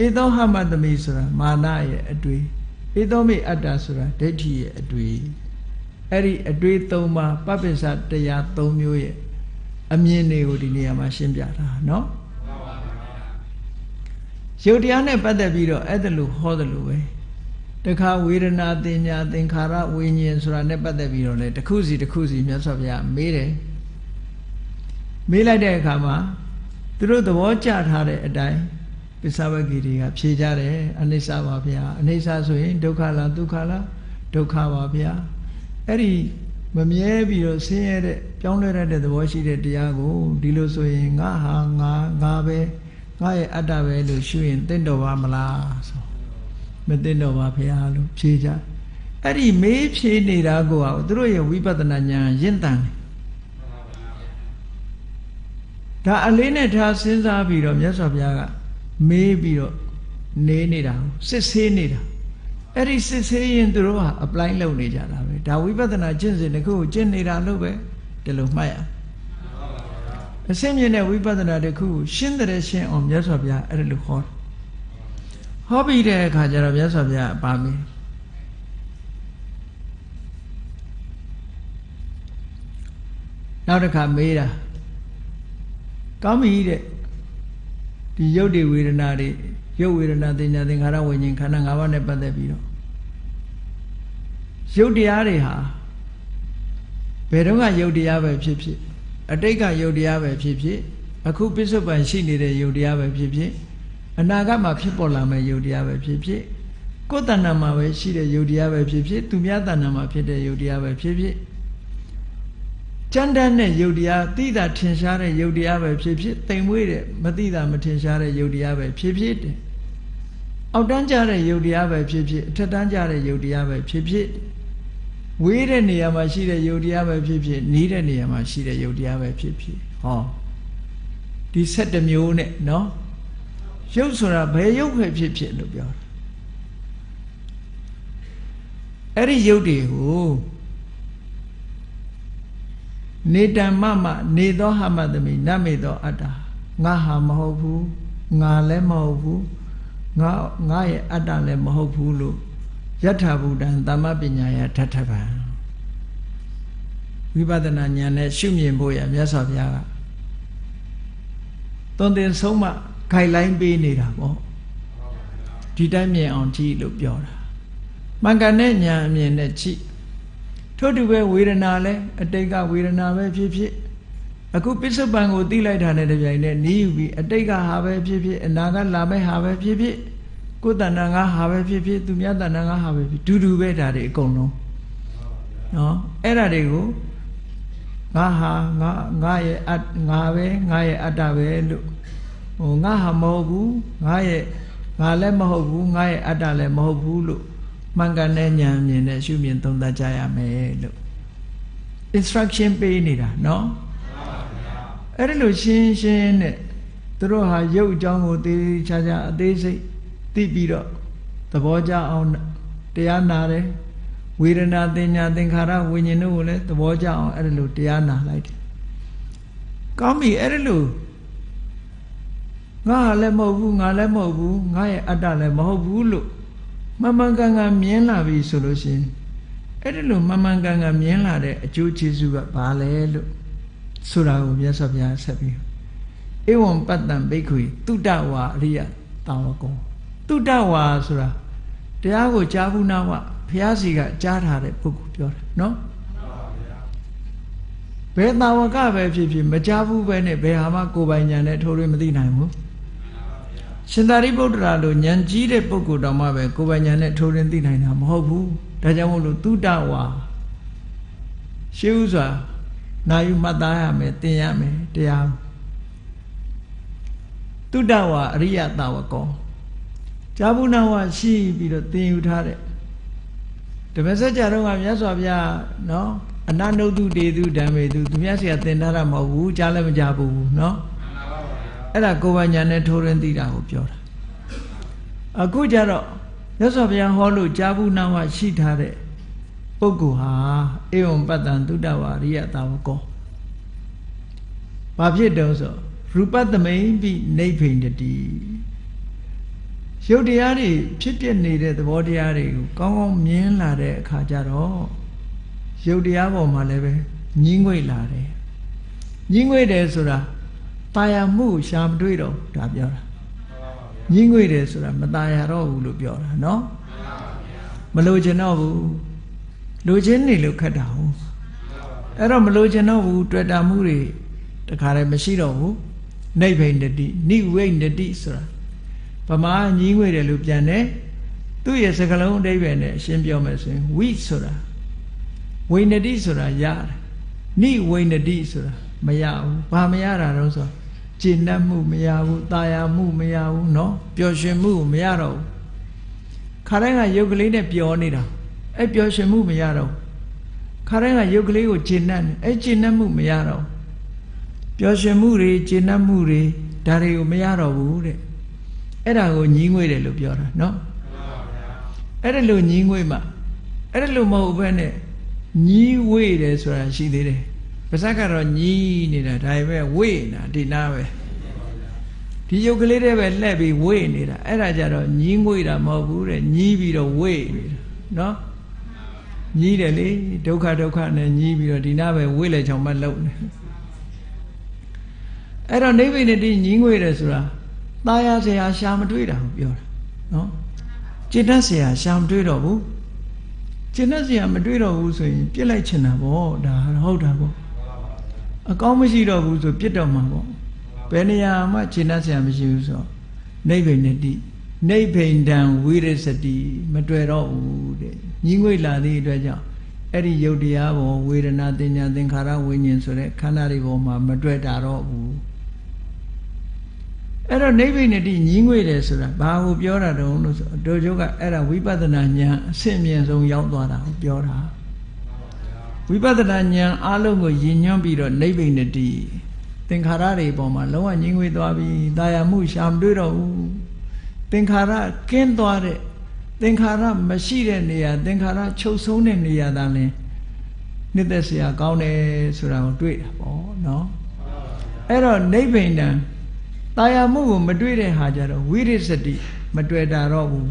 Speaker 1: ဧသောဟမတမိဆိုတာမာနရဲ့အတွေးဧသောမေအတ္တဆိုတာဒိဋ္ဌိရဲ့အတွေးအဲ့ဒီအတွေး၃ပါးပပ္ပစ္စတရား၃မျိုးရဲ့အမြင်တွေကိုဒီနေရာမှာရှင်းပြတာနော်ရုပ်တရားနဲ့ပတ်သက်ပြီးတော့အဲ့ဒါလို့ဟောတယ်လို့ပဲတခါဝေဒနာတင်ညာသင်္ခါရဝိညာဉ်ဆိုတာနဲ့ပတ်သက်ပြီးတော့လေတစ်ခုစီမြတ်စွာဘုရားမေးတယ်မေးလိုက်တဲ့အခါမှာသူတို့သဘောကျထားတဲ့အတိုင်းပိဿဝဂီတွေကဖြေကြတယ်အနိစ္စပါဗျာအနိစ္စဆိုရင်ဒုက္ခလားဒုက္ခလားဒုက္ခပါဗျာအဲ့ဒီမမြဲပြီးတော့ဆင်းရဲတဲ့ပြောင်းလဲတဲ့သဘောရှိတဲ့တရားကိုဒီလိုဆိုရင်ငါဟာငါပဲငါရဲ့အတ္တပဲလို့ရှုရင်တင့်တော်ပါမလားဆိုမသိတော့ပါဘုရားလို့ဖြေကြအဲ့ဒီမေးဖြေနေတာကိုသူတို့ရဲ့ဝိပဿနာဉာဏ်ရင့်တန်ဒါအလေးနဲ့ထားစဉ်းစားပြီးတော့မြတ်စွာဘုရားကမေးပြီးတော့နေနေတာစစ်ဆေးနေတာအဲ့ဒီစစ်ဆေးရင်သူတို့ဟာ apply လုပ်နေကြတာပဲဒါဝိပဿနာကျင့်စဉ်တစ်ခုကိုကျင့်နေတာလို့ပဲဒီလိုမှတ်ရအစင်းမြင်တဲ့ဝိပဿနာတစ်ခုကိုရှင်းတဲ့ရှင်းအောင်မြတ်စွာဘုရားအဲ့ဒါလိုခေါ်ဟောပြီးတဲ့အခါကျတော့မြတ်စွာဘုရားပါမေးနောက်တစ်ခါမေးတာကောင်းပြီတဲ့ဒီရုပ်တွေဝေဒနာတွေရုပ်ဝေဒနာသင်ညာသင်္ခါရဝိညာဉ်ခန္ဓာ၅ပါးနဲ့ပတ်သက်ပြီးတော့ရုပ်တရားတွေဟာဘယ်တော့ကရုပ်တရားပဲဖြစ်ဖြစ်အတိတ်ကရုပ်တရားပဲဖြစ်ဖြစ်အခုပစ္စုပန်ရှိနေတဲ့ရုပ်တရားပဲဖြစ်ဖြစ်အနာဂတ်မှာဖြစ်ပေါ်လာမယ့်ယုတ်တရားပဲဖြစ်ဖြစ်ကိုယ်တဏ္ဍာမှာပဲရှိတဲ့ယုတ်တရားပဲဖြစ်ဖြစ်သူများတဏ္ဍာမှာဖြစ်တဲ့ယုတ်တရားပဲဖြစ်ဖြစ်ကြမ်းတမ်းတဲ့ယုတ်တရားသိတာထင်ရှားတဲ့ယုတ်တရားပဲဖြစ်ဖြစ်တိမ်မွေးတဲ့မသိတာမထင်ရှားတဲ့ယုတ်တရားပဲဖြစ်ဖြစ်တဲ့ အောက်တန်းကြတဲ့ယုတ်တရားပဲဖြစ်ဖြစ်အထက်တန်းကြတဲ့ယုတ်တရားပဲဖြစ်ဖြစ်ဝေးတဲ့နေရာမှာရှိတဲ့ယုတ်တရားပဲဖြစ်ဖြစ်နီးတဲ့နေရာမှာရှိတဲ့ယုတ်တရားပဲဖြစ်ဖြစ်ဟောဒီ7မျိုးနဲ့နော်ယုတ်ဆိုတာဘယ်ယုတ်ပဲဖြစ်ဖြစ်လို့ပြောတာအဲ့ဒီယုတ်တွေကိုနေတံမမနေသောဟမတမိနမေသောအတ္တငါဟာမဟုတ်ဘူးငါလည်းမဟုတ်ဘူးငါရဲ့အတ္တလည်းမဟုတ်ဘူးလို့ယထာဘုဒ္ဓံသမ္မပညာယထထဗံဝိပဿနာဉာဏ်နဲ့ရှုမြင်ဖို့ရမြတ်စွာဘုရားကသွန်သင်ဆုံးမခိုင်လိုင်းပေးနေတာပေါ့ဒီတိုင်းမြင်အောင်ကြည့်လို့ပြောတာမှန်ကန်တဲ့ဉာဏ်အမြင်နဲ့ကြည့်ထို့တူပဲဝေဒနာလဲအတိတ်ကဝေဒနာပဲဖြစ်ဖြစ်အခုပစ္စုပန်ကိုသိလိုက်တာနဲ့တပြိုင်နက်နီးယူပြီးအတိတ်ကဟာပဲဖြစ်ဖြစ်အနာဂတ်လာမယ့်ဟာပဲဖြစ်ဖြစ်ကိုယ်တဏ္ဍာငါဟာပဲဖြစ်ဖြစ်သူများတဏ္ဍာငါဟာပဲဖြစ်တူတူပဲဒါတွေအကုန်လုံးနော်အဲ့ဒါတွေကိုငါဟာငါရဲ့ငါပဲငါရဲ့အတ္တပဲလို့ဟိုငါဟာမဟုတ်ဘူးငါလည်းမဟုတ်ဘူးငါရဲ့အတ္တလည်းမဟုတ်ဘူးလို့မှန်ကန်တဲ့ဉာဏ်မြင်နဲ့ရှုမြင်သုံးသပ်ကြရမယ်လို့ instruction ပေးနေတာနော်အဲ့ဒီလိုရှင်းရှင်းနဲ့သူတို့ဟာရုပ်အကြောင်းကိုသေချာချာအသေးစိတ်သိပြီးတော့သဘောကျအောင်တရားနာတယ်ဝေဒနာသင်ညာသင်္ခါရဝိညာဉ်တို့ကိုလည်းသဘောကျအောင်အဲ့ဒီလိုတရားနာလိုက်တယ်ကောင်းပြီအဲ့ဒီလိုငါလည်းမဟုတ်ဘူးငါလည်းမဟုတ်ဘူးငါရဲ့အတ္တလည်းမဟုတ်ဘူးလို့မှန်မှန်ကန်ကန်မြင်လာပြီဆိုလို့ရှိရင်အဲ့ဒီလိုမှန်မှန်ကန်ကန်မြင်လာတဲ့အကျိုးကျေးဇူးကဘာလဲလို့ဆိုတာကိုမြတ်စွာဘုရားဆက်ပြီးဧဝံပတ္တံဘိက္ခုတုဒ္ဒဝါအရိယတာဝကောတုဒ္ဒဝါဆိုတာတရားကိုကြားဘူးနာဝဘုရားစီကကြားထားတဲ့ပုဂ္ဂိုလ်ပြောတယ်နော်ဘယ်တာဝကပဲဖြစ်ဖြစ်မကြားဘူးပဲနဲ့ဘယ်ဟာမှကိုယ်ပိုင်ဉာဏ်နဲ့ထိုးရမသိနိုင်ဘူးရှင်သာရိပုတ္တရာလိုဉာဏ်ကြီးတဲ့ပုဂ္ဂိုလ်တော်မှပဲကိုယ်ပိုင်ဉာဏ်နဲ့ထိုးရသိနိုင်တာမဟုတ်ဘူးဒါကြောင့်မို့လို့တုဒ္ဒဝါရှေးဥစွာနာယူမှတ်သားရမယ်သင်ရမယ်တရားတုဒ္ဒဝါအရိယတာဝကောဇာဘူးနာဝရှိပြီးတော့သင်ယူထားတဲ့ဓမ္မစကြာတော့ကမြတ်စွာဘုရားနော်အနန္တုတုတေတုဓမ္မေတုသူမြတ်ဆရာသင်ထားတာမဟုတ်ဘူးကြားလည်းမကြားဘူးနော်အဲ့ဒါကိုယ်ပိုင်ဉာဏ်နဲ့ထိုးရင်းသိတာကိုပြောတာအခုကျတော့မြတ်စွာဘုရားဟောလို့ကြားဘူးနာဝရှိထားတဲ့ပုဂ္ဂိုလ်ဟာဧဝံပတ္တံတုဒ္ဒဝါရိယတာဝကောဘာဖြစ်တုံးဆိုရူပသမိန်ပိနိဗ္ဗိန္ဒတိရုပ်တရားတွေဖြစ်ပြနေတဲ့သဘောတရားတွေကိုကောင်းကောင်းမြင်လာတဲ့အခါကျတော့ရုပ်တရားပေါ်မှာလည်းပဲညှင်းငွေ့လာတယ်ညှင်းငွေ့တယ်ဆိုတာတာယာမှုရှာမတွေ့တော့ဒါပြောတာညှင်းငွေ့တယ်ဆိုတာမတာယာတော့ဘူးလို့ပြောတာနော်မလိုချင်တော့ဘူးလိုချင်နေလို့ခက်တာဟုတ်အဲ့တော့မလိုချင်တော့ဘူးတွေ့တာမှုတွေတခါတည်းမရှိတော့ဘူးနိဗ္ဗိန္ဒတိနိဝိန္ဒတိဆိုတာဗမာညှင်းငွေ့တယ်လို့ပြန်တယ်သူ့ရဲ့စကားလုံးအဓိပ္ပာယ်နဲ့ရှင်းပြောမယ်ဆိုရင်ဝိဆိုတာဝိန္ဒတိဆိုတာရတယ်နိဝိန္ဒတိဆိုတာမရဘူးဘာမရတာတော့ဆိုကျင့်တတ်မှုမရဘူးတာယာမှုမရဘူးเนาะပျော်ရွှင်မှုမရတော့ဘူးခါတိုင်းကရုပ်ကလေးနဲ့ပျော်နေတာအဲ့ပျော်ရွှင်မှုမရတော့ခါတိုင်းကရုပ်ကလေးကိုကျင့်တတ်တယ်အဲ့ကျင့်တတ်မှုမရတော့ပျော်ရွှင်မှုတွေကျင့်တတ်မှုတွေဒါတွေကိုမရတော့ဘူးတဲ့အဲ့ဒါကိုညှင်းငွေ့တယ်လို့ပြောတာเนาะအဲ့ဒါလို့ညှင်းငွေ့မှအဲ့ဒါလို့မဟုတ်ဘဲနဲ့ညှီးဝေ့တယ်ဆိုတာရှိသေးတယ်ပါဇက်ကတော့ညှီးနေတာဒါပေမဲ့ဝေ့နေတာဒီနာပဲဒီရုပ်ကလေးတွေပဲလှည့်ပြီးဝေ့နေတာအဲ့ဒါကြတော့ညှီးငွေ့တာမဟုတ်ဘူးတဲ့ညှီးပြီးတော့ဝေ့နေတာနော်ညှီးတယ်လေဒုက္ခနဲ့ညှီးပြီးတော့ဒီနာပဲဝေ့လေချောင်မလုံနေအဲ့တော့နိဗ္ဗိန္ဒတိညှီးငွေ့တယ်ဆိုတာตายเสียရှာမတွေ့တာကိုပြောတာနော်จิตတတ်เสียရှာမတွေ့တော့ဘူးကျင့်တတ်เสียမတွေ့တော့ဘူးဆိုရင်ပြစ်လိုက်ချင်တာပေါ့ဒါဟုတ်တာပေါ့အကောင်းမရှိတော့ဘူးဆိုပြစ်တော့မှာပေါ့ဘယ်နေရာမှကျင့်တတ်เสียမရှိဘူးဆိုနိဗ္ဗိန္ဒတိနိဗ္ဗိန္ဒံဝိရစတိမတွေ့တော့ဘူးတဲ့ညီငွေလာသည့်အတွက်ကြောင့်အဲ့ဒီယုတ်တရားပေါ်ဝေဒနာတင်ညာသင်္ခါရဝိညာဉ်ဆိုတဲ့ခန္ဓာတွေပေါ်မှာမတွေ့တာတော့ဘူး အဲ့တော့နိဗ္ဗိနတိညီးငွေ့တယ်ဆိုတာဘာကိုပြောတာတုံးလို့ဆိုတို့ကျုပ်ကအဲ့ဒါဝိပဿနာဉာဏ်အဆင့်မြင့်ဆုံးရောက်သွားတာကိုပြောတာဝိပဿနာဉာဏ်အလုံးကိုရည်ညွှန်းပြီးတော့နိဗ္ဗိနတိသင်္ခါရတွေပေါ်မှာလုံးဝညီးငွေ့သွားပြီတာယာမှုရှာမတွေ့တော့ဘူးသင်္ခါရကင်းသွားတဲ့သင်္ခါရမရှိတဲ့နေရာသင်္ခါရချုပ်ဆုံးတဲ့နေရာသာလင်နှစ်သက်စရာကောင်းတယ်ဆိုတာကိုတွေ့တာပေါ့နော်အဲ့တော့နိဗ္ဗိနံတာယာမှုကိုမတွေ့တဲ့ဟာကြတော့ဝိရိစတိမတွေ့တာတော့ဘူး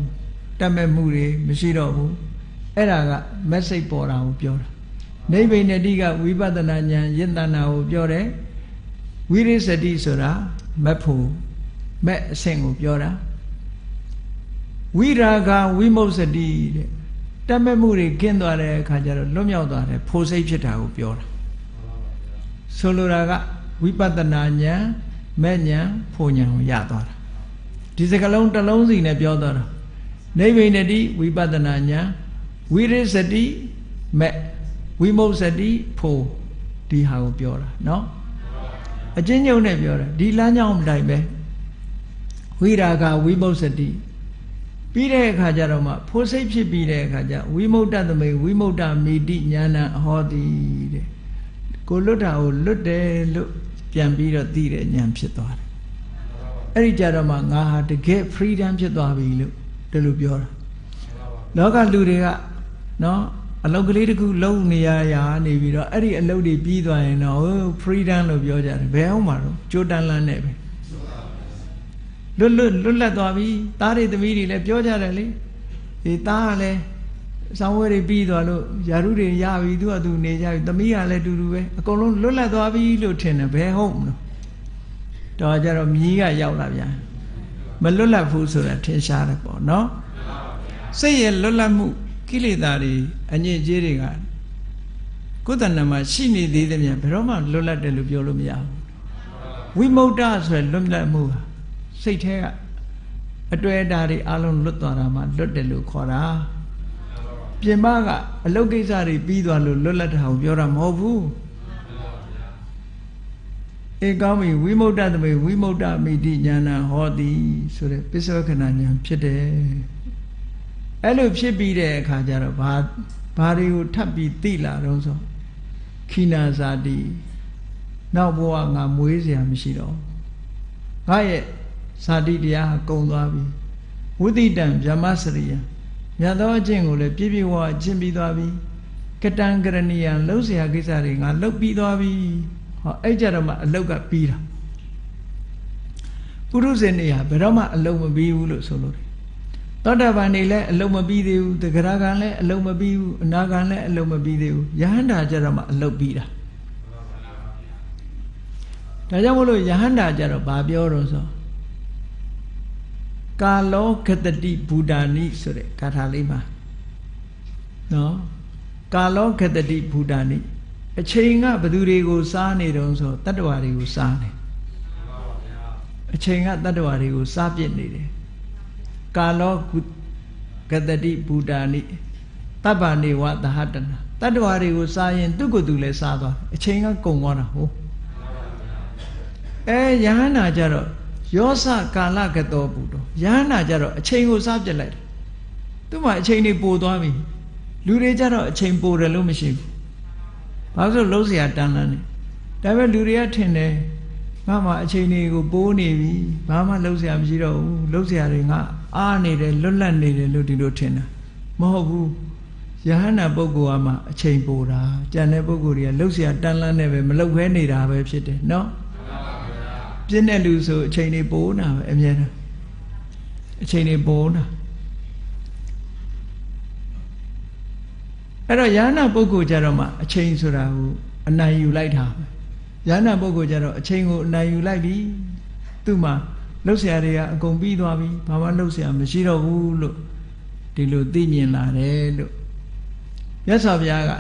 Speaker 1: တတ်မဲ့မှုတွေမရှိတော့ဘူးအဲ့ဒါကမက်စိတ်ပေါ်တာကိုပြောတာနိဗ္ဗိနတိကဝိပဿနာဉာဏ်ယတနာကိုပြောတယ်ဝိရိစတိဆိုတာမက်ဖို့မက်အဆင့်ကိုပြောတာဝိရာဂဝိမု ssati တဲ့တတ်မဲ့မှုတွေကင်းသွားတဲ့အခါကျတော့လွတ်မြောက်သွားတယ်ဖို့စိတ်ဖြစ်တာကိုပြောတာဆိုလိုတာကဝိပဿနာဉာဏ်မဲ့ဉာဏ်ဖို့ဉာဏ်ကိုရသွားတာဒီစကလုံးတစ်လုံးစီနဲ့ပြောသွားတာနိဗ္ဗိနတိဝိပဿနာဉာဏ်ဝိရိစတိမဲ့ဝိမု ssati ဖို့ဒီဟာကိုပြောတာเนาะအချင်းချင်းနဲ့ပြောတာဒီလမ်းကြောင်းတိုင်းပဲဝိရာဂဝိမု ssatiပြီးတဲ့အခါကျတော့မှဖို့စိတ်ဖြစ်ပြီးတဲ့အခါကျဝိမု ddha သမိဝိမု ddha မိတိဉာဏအဟောတိတဲ့ကိုလွတ်တာကိုလွတ်တယ်လို့ပြန်ပြီးတော့သိတဲ့ဉာဏ်ဖြစ်သွားတယ်အဲ့ဒီကြတော့မှငါဟာတကယ် freedom ဖြစ်သွားပြီလို့ဒီလိုပြောတာလောကလူတွေကနော်အလုပ်ကလေးတစ်ခုလုပ်နေရနေပြီးတော့အဲ့ဒီအလုပ်တွေပြီးသွားရင်တော့ freedom လို့ပြောကြတယ်ဘယ်အောင်မှာတော့ကြိုးတန်းလန်းနဲ့ပဲလွတ်လပ်သွားပြီသားတွေသမီးတွေလည်းပြောကြတယ်လေဒီသားကလည်းဆောင်းဝဲတွေပြီးသွားလို့ယာရုတွေရပြီသူကသူနေကြပြီသမီးကလည်းတူတူပဲအကုန်လုံးလွတ်လပ်သွားပြီလို့ထင်တယ်ဘယ်ဟုတ်မလို့တော့ကြတော့မြီးကရောက်လာပြန်မလွတ်လပ်ဘူးဆိုတာထင်ရှားတယ်ပေါ့နော်စိတ်ရဲ့လွတ်လပ်မှုကိလေသာတွေအညစ်အကြေးတွေကကိုယ်တဏ္ဍာမှာရှိနေသေးတယ်မြန်ဘယ်တော့မှလွတ်လပ်တယ်လို့ပြောလို့မရဘူးဝိမု ddha ဆိုရယ်လွတ်လပ်မှုစိတ်ထဲကအတွေ့အတာတွေအလုံးလွတ်သွားတာမှလွတ်တယ်လို့ခေါ်တာပြင်ပကအလုတ်ကိစ္စတွေပြီးသွားလို့လွတ်လပ်တာကိုပြောတာမဟုတ်ဘူးဧကောင်းပြီဝိမု ddha သမိဝိမု ddha မိတိဉာဏဟောတိဆိုတဲ့ပစ္စဝကနာဉာဏ်ဖြစ်တယ်အဲ့လိုဖြစ်ပြီးတဲ့အခါကျတော့ဘာတွေကိုထပ်ပြီးသိလာတော့ဆိုခိနာဇာတိနောက်ဘဝငါမွေးเสียမရှိတော့ငါရဲ့ဇာတိတရားကုံသွားပြီဝိသိတံဗြဟ္မစရိယမြတ်သောအကျင့်ကိုလည်းပြည့်ပြည့်ဝဝကျင့်ပြီးသွားပြီကတံကရဏီယံလှုပ်เสียကိစ္စတွေငါလှုပ်ပြီးသွားပြီဟောအဲ့ကြတော့မှအလုတ်ကပြီးတာပုရုဇဉ်တွေဟာဘယ်တော့မှအလုတ်မပြီးဘူးလို့ဆိုလို့တယ်သောတာပန်တွေလည်းအလုတ်မပြီးသေးဘူးတဂရကံလည်းအလုတ်မပြီးဘူးအနာကံလည်းအလုတ်မပြီးသေးဘူးယဟန္တာကြတော့မှအလုတ်ပြီးတာဒါကြောင့်မို့လို့ယဟန္တာကြတော့ဗာပြောတော့ဆိုကာလောခတတိဘူတာနိဆိုတဲ့ဂါထာလေးမှာနော်ကာလောခတတိဘူတာနိအချိန်ကဘသူတွေကိုစားနေတုံးဆိုတတ္တဝါတွေကိုစားနေအချိန်ကတတ္တဝါတွေကိုစားပြစ်နေတယ်ကာလောခတတိဘူတာနိတပ္ပနေဝသဟတနာတတ္တဝါတွေကိုစားရင်သူ့ကိုယ်သူလည်းစားသွားအချိန်ကကုန်သွားတာဟုတ်ယဟန္တာကြတော့ယောစကာလကတောပုတောယဟန္တာကြတော့အချိန်ကိုစားပြစ်လိုက်တယ်သူ့မှာအချိန်တွေပိုသွားပြီလူတွေကြတော့အချိန်ပိုတယ်လို့မရှိဘူးဘာလို့လုံးเสียတန်းလန်းနေဒါပေမဲ့လူတွေကထင်တယ်ငါမှအချိန်တွေကိုပိုးနေပြီဘာမှလုံးเสียမရှိတော့ဘူးလုံးเสียတွေငါအားနေတယ်လွတ်လပ်နေတယ်လို့ဒီလိုထင်တာမဟုတ်ဘူးယဟန္တာပုဂ္ဂိုလ်ကမှအချိန်ပိုတာကြံတဲ့ပုဂ္ဂိုလ်တွေကလုံးเสียတန်းလန်းနေပဲမလုံးခဲနေတာပဲဖြစ်တယ်နော်ပြင်းတဲ့လူဆိုအချိန်တွေပိုးနာပဲအမြဲတမ်းအချိန်တွေပိုးနာအဲ့တော့ယန္နာပုဂ္ဂိုလ်ကြတော့မှအချိန်ဆိုတာကိုအနိုင်ယူလိုက်တာပဲယန္နာပုဂ္ဂိုလ်ကြတော့အချိန်ကိုအနိုင်ယူလိုက်ပြီသူ့မှာလှုပ်ရှားတွေကအကုန်ပြီးသွားပြီဘာမှလှုပ်ရှားမရှိတော့ဘူးလို့ဒီလိုသိမြင်လာတယ်လို့မြတ်စွာဘုရားက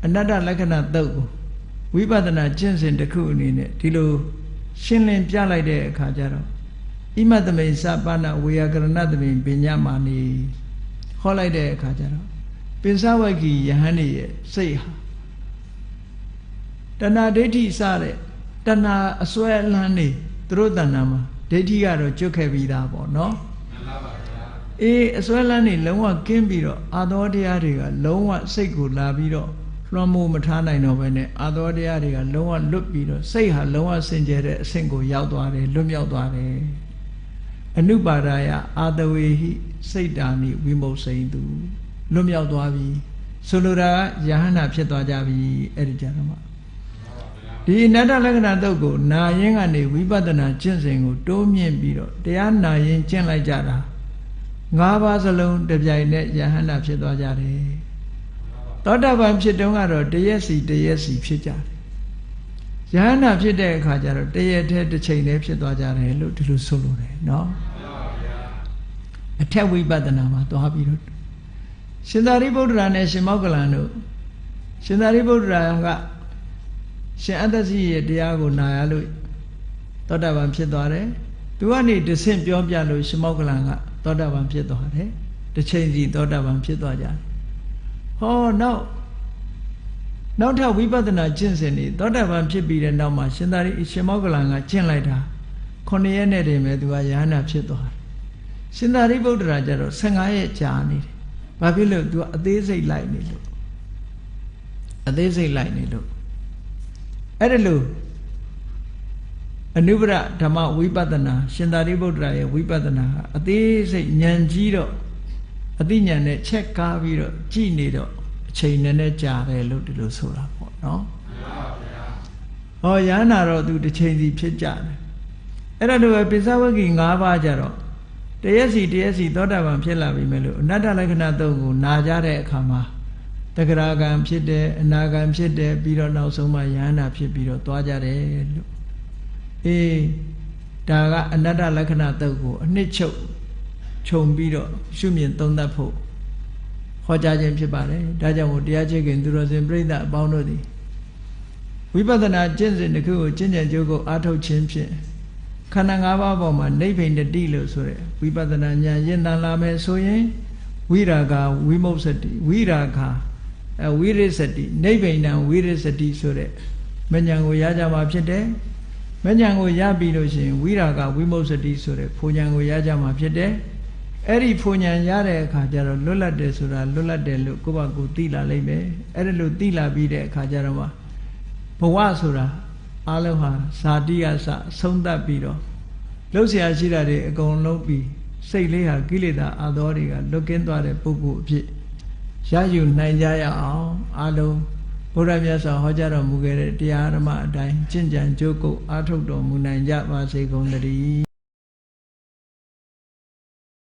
Speaker 1: အနတ္တလက္ခဏာသုတ်ကိုဝိပဿနာကျင့်စဉ်တစ်ခုအနေနဲ့ဒီလိုရှင်းလင်းပြလိုက်တဲ့အခါကျတော့ဣမတမိန်စပနဝေယကရဏတမိန်ပညာမာနီဟောလိုက်တဲ့အခါကျတော့ပိစဝဂီယဟန်ရဲ့စိတ်ဟာတဏှာဒိဋ္ဌိစတဲ့တဏှာအစွဲအလန်းနေသူတို့တဏှာမှာ ဒိဋ္ဌိကတော့ကျွတ်ခဲ့ပြီးသားပေါ့နော်အစွဲလန်းနေလုံးဝကင်းပြီးတော့အာသောတရားတွေကလုံးဝစိတ်ကိုလာပြီးတော့လွှမ်းမိုးမထားနိုင်တော့ဘဲနဲ့အာသောတရားတွေကလုံးဝလွတ်ပြီးတော့စိတ်ဟာလုံးဝစင်ကြယ်တဲ့အဆင့်ကိုရောက်သွားတယ်လွတ်မြောက်သွားတယ်အနုပါဒာယအာတဝေဟိစိတ်တာနိဝိမုတ်စိန်သူလွတ်မြောက်သွားပြီဆိုလိုတာကယဟန္တာဖြစ်သွားကြပြီအဲ့ဒီကြတော့မှဒီအနတ္တလက္ခဏာတုတ်ကိုနာရင်ကနေဝိပဿနာကျင့်စဉ်ကိုတိုးမြင့်ပြီးတော့တရားနာရင်ကျင့်လိုက်ကြတာ၅ပါးစလုံးတပြိုင်နက်ယဟန္တာဖြစ်သွားကြတယ်သောတာပန်ဖြစ်တုန်းကတော့တရက်စီဖြစ်ကြတယ်ယဟန္တာဖြစ်တဲ့အခါကျတော့တရက်တည်းတစ်ချိန်တည်းဖြစ်သွားကြတယ်လို့ဒီလိုဆိုလိုတယ်နော်အထက်ဝိပဿနာမှာသွားပြီးတော့ရှင်သာရိပုတ္တရာနဲ့ရှင်မောက္ကလန်တို့ရှင်သာရိပုတ္တရာကရှင်အတ္တစီရဲ့တရားကိုနာရလို့သောတာပန်ဖြစ်သွားတယ်သူကနေတဆင့်ပြောပြလို့ရှင်မောက္ကလန်ကသောတာပန်ဖြစ်သွားတယ်တစ်ချိန်စီသောတာပန်ဖြစ်သွားကြတယ်ဟောနောက်ထပ်ဝိပဿနာကျင့်စဉ်နေသောတာပန်ဖြစ်ပြီးတဲ့နောက်မှာရှင်မောက္ကလန်ကကျင့်လိုက်တာ9ရက်နဲ့တည်းပဲသူကယဟန္တာဖြစ်သွားတယ်ရှင်သာရိပုတ္တရာကျတော့15ရက်ကြာနေတယ်ဘာဖြစ်လို့သူကအသေးစိတ်လိုက်နေလို့အဲ့ဒါလို့အနုပရဓမ္မဝိပဿနာရှင်သာရိပုတ္တရာရဲ့ဝိပဿနာကအသေးစိတ်ဉာဏ်ကြီးတော့အသိဉာဏ်နဲ့ချက်ကားပြီးတော့ကြည်နေတော့အချိန်နဲ့ကြာတယ်လို့ဒီလိုဆိုတာပေါ့နော်ဟောယန္နာတော့သူတစ်ချိန်စီဖြစ်ကြတယ်အဲ့ဒါတို့ပဲပိဿဝဂီ၅ပါးကြတော့တရက်စီသောတာပန်ဖြစ်လာပြီမဲ့လို့အနတ္တလက္ခဏာသုံးကိုနာကြတဲ့အခါမှာတဂရကံဖြစ်တယ်အနာကံဖြစ်တယ်ပြီးတော့နောက်ဆုံးမှယန္နာဖြစ်ပြီးတော့သွားကြတယ်လို့ဒါကအနတ္တလက္ခဏာသုံးကိုအနှစ်ချုပ်ခြုံပြီးတော့ရှုမြင်သုံးသပ်ဖို့ဟောကြားခြင်းဖြစ်ပါတယ်ဒါကြောင့်မို့တရားချစ်ခင်သူတော်စင်ပြိဿအပေါင်းတို့သည်ဝိပဿနာကျင့်စဉ်တစ်ခုကိုကျင့်ကြံကြိုးကိုအားထုတ်ခြင်းဖြင့်ခန္ဓာ၅ပါးပေါ်မှာနိဗ္ဗိန္ဒတိလို့ဆိုတဲ့ဝိပဿနာဉာဏ်ရင့်တန်လာမယ်ဆိုရင်ဝိရာဂဝိမုတ်စတိဝိရာဂဝိရိစတိနိဗ္ဗိန္ဒံဝိရိစတိဆိုတဲ့မဉ္ဇဉ်ကိုရကြမှာဖြစ်တယ်မဉ္ဇဉ်ကိုရပြီးလို့ရှိရင်ဝိရာဂဝိမုတ်စတိဆိုတဲ့ဖူဉဏ်ကိုရကြမှာဖြစ်တယ်အဲ့ဒီဖူဉဏ်ရတဲ့အခါကျတော့လွတ်လပ်တယ်ဆိုတာလွတ်လပ်တယ်လို့ကိုယ့်ဘာကိုသိလာလိမ့်မယ်အဲ့ဒါလို့သိလာပြီးတဲ့အခါကျတော့ဘဝဆိုတာအားလုံးဟာဇာတိကစဆုံးသတ်ပြီးတော့လှုပ်ရှားရှိတာတွေအကုန်လုံးပြီးစိတ်လေးဟာကိလေသာအသောတွေကလွတ်ကင်းသွားတဲ့ပုဂ္ဂိုလ်အဖြစ်ရယူနိုင်ကြရအောင်အားလုံးဘုရားမြတ်စွာဟောကြားတော်မူခဲ့တဲ့တရားဓမ္မအတိုင်းကျင့်ကြံကြိုးကုပ်အားထုတ်တော်မူနိုင်ကြပါစေကုန်သတည်း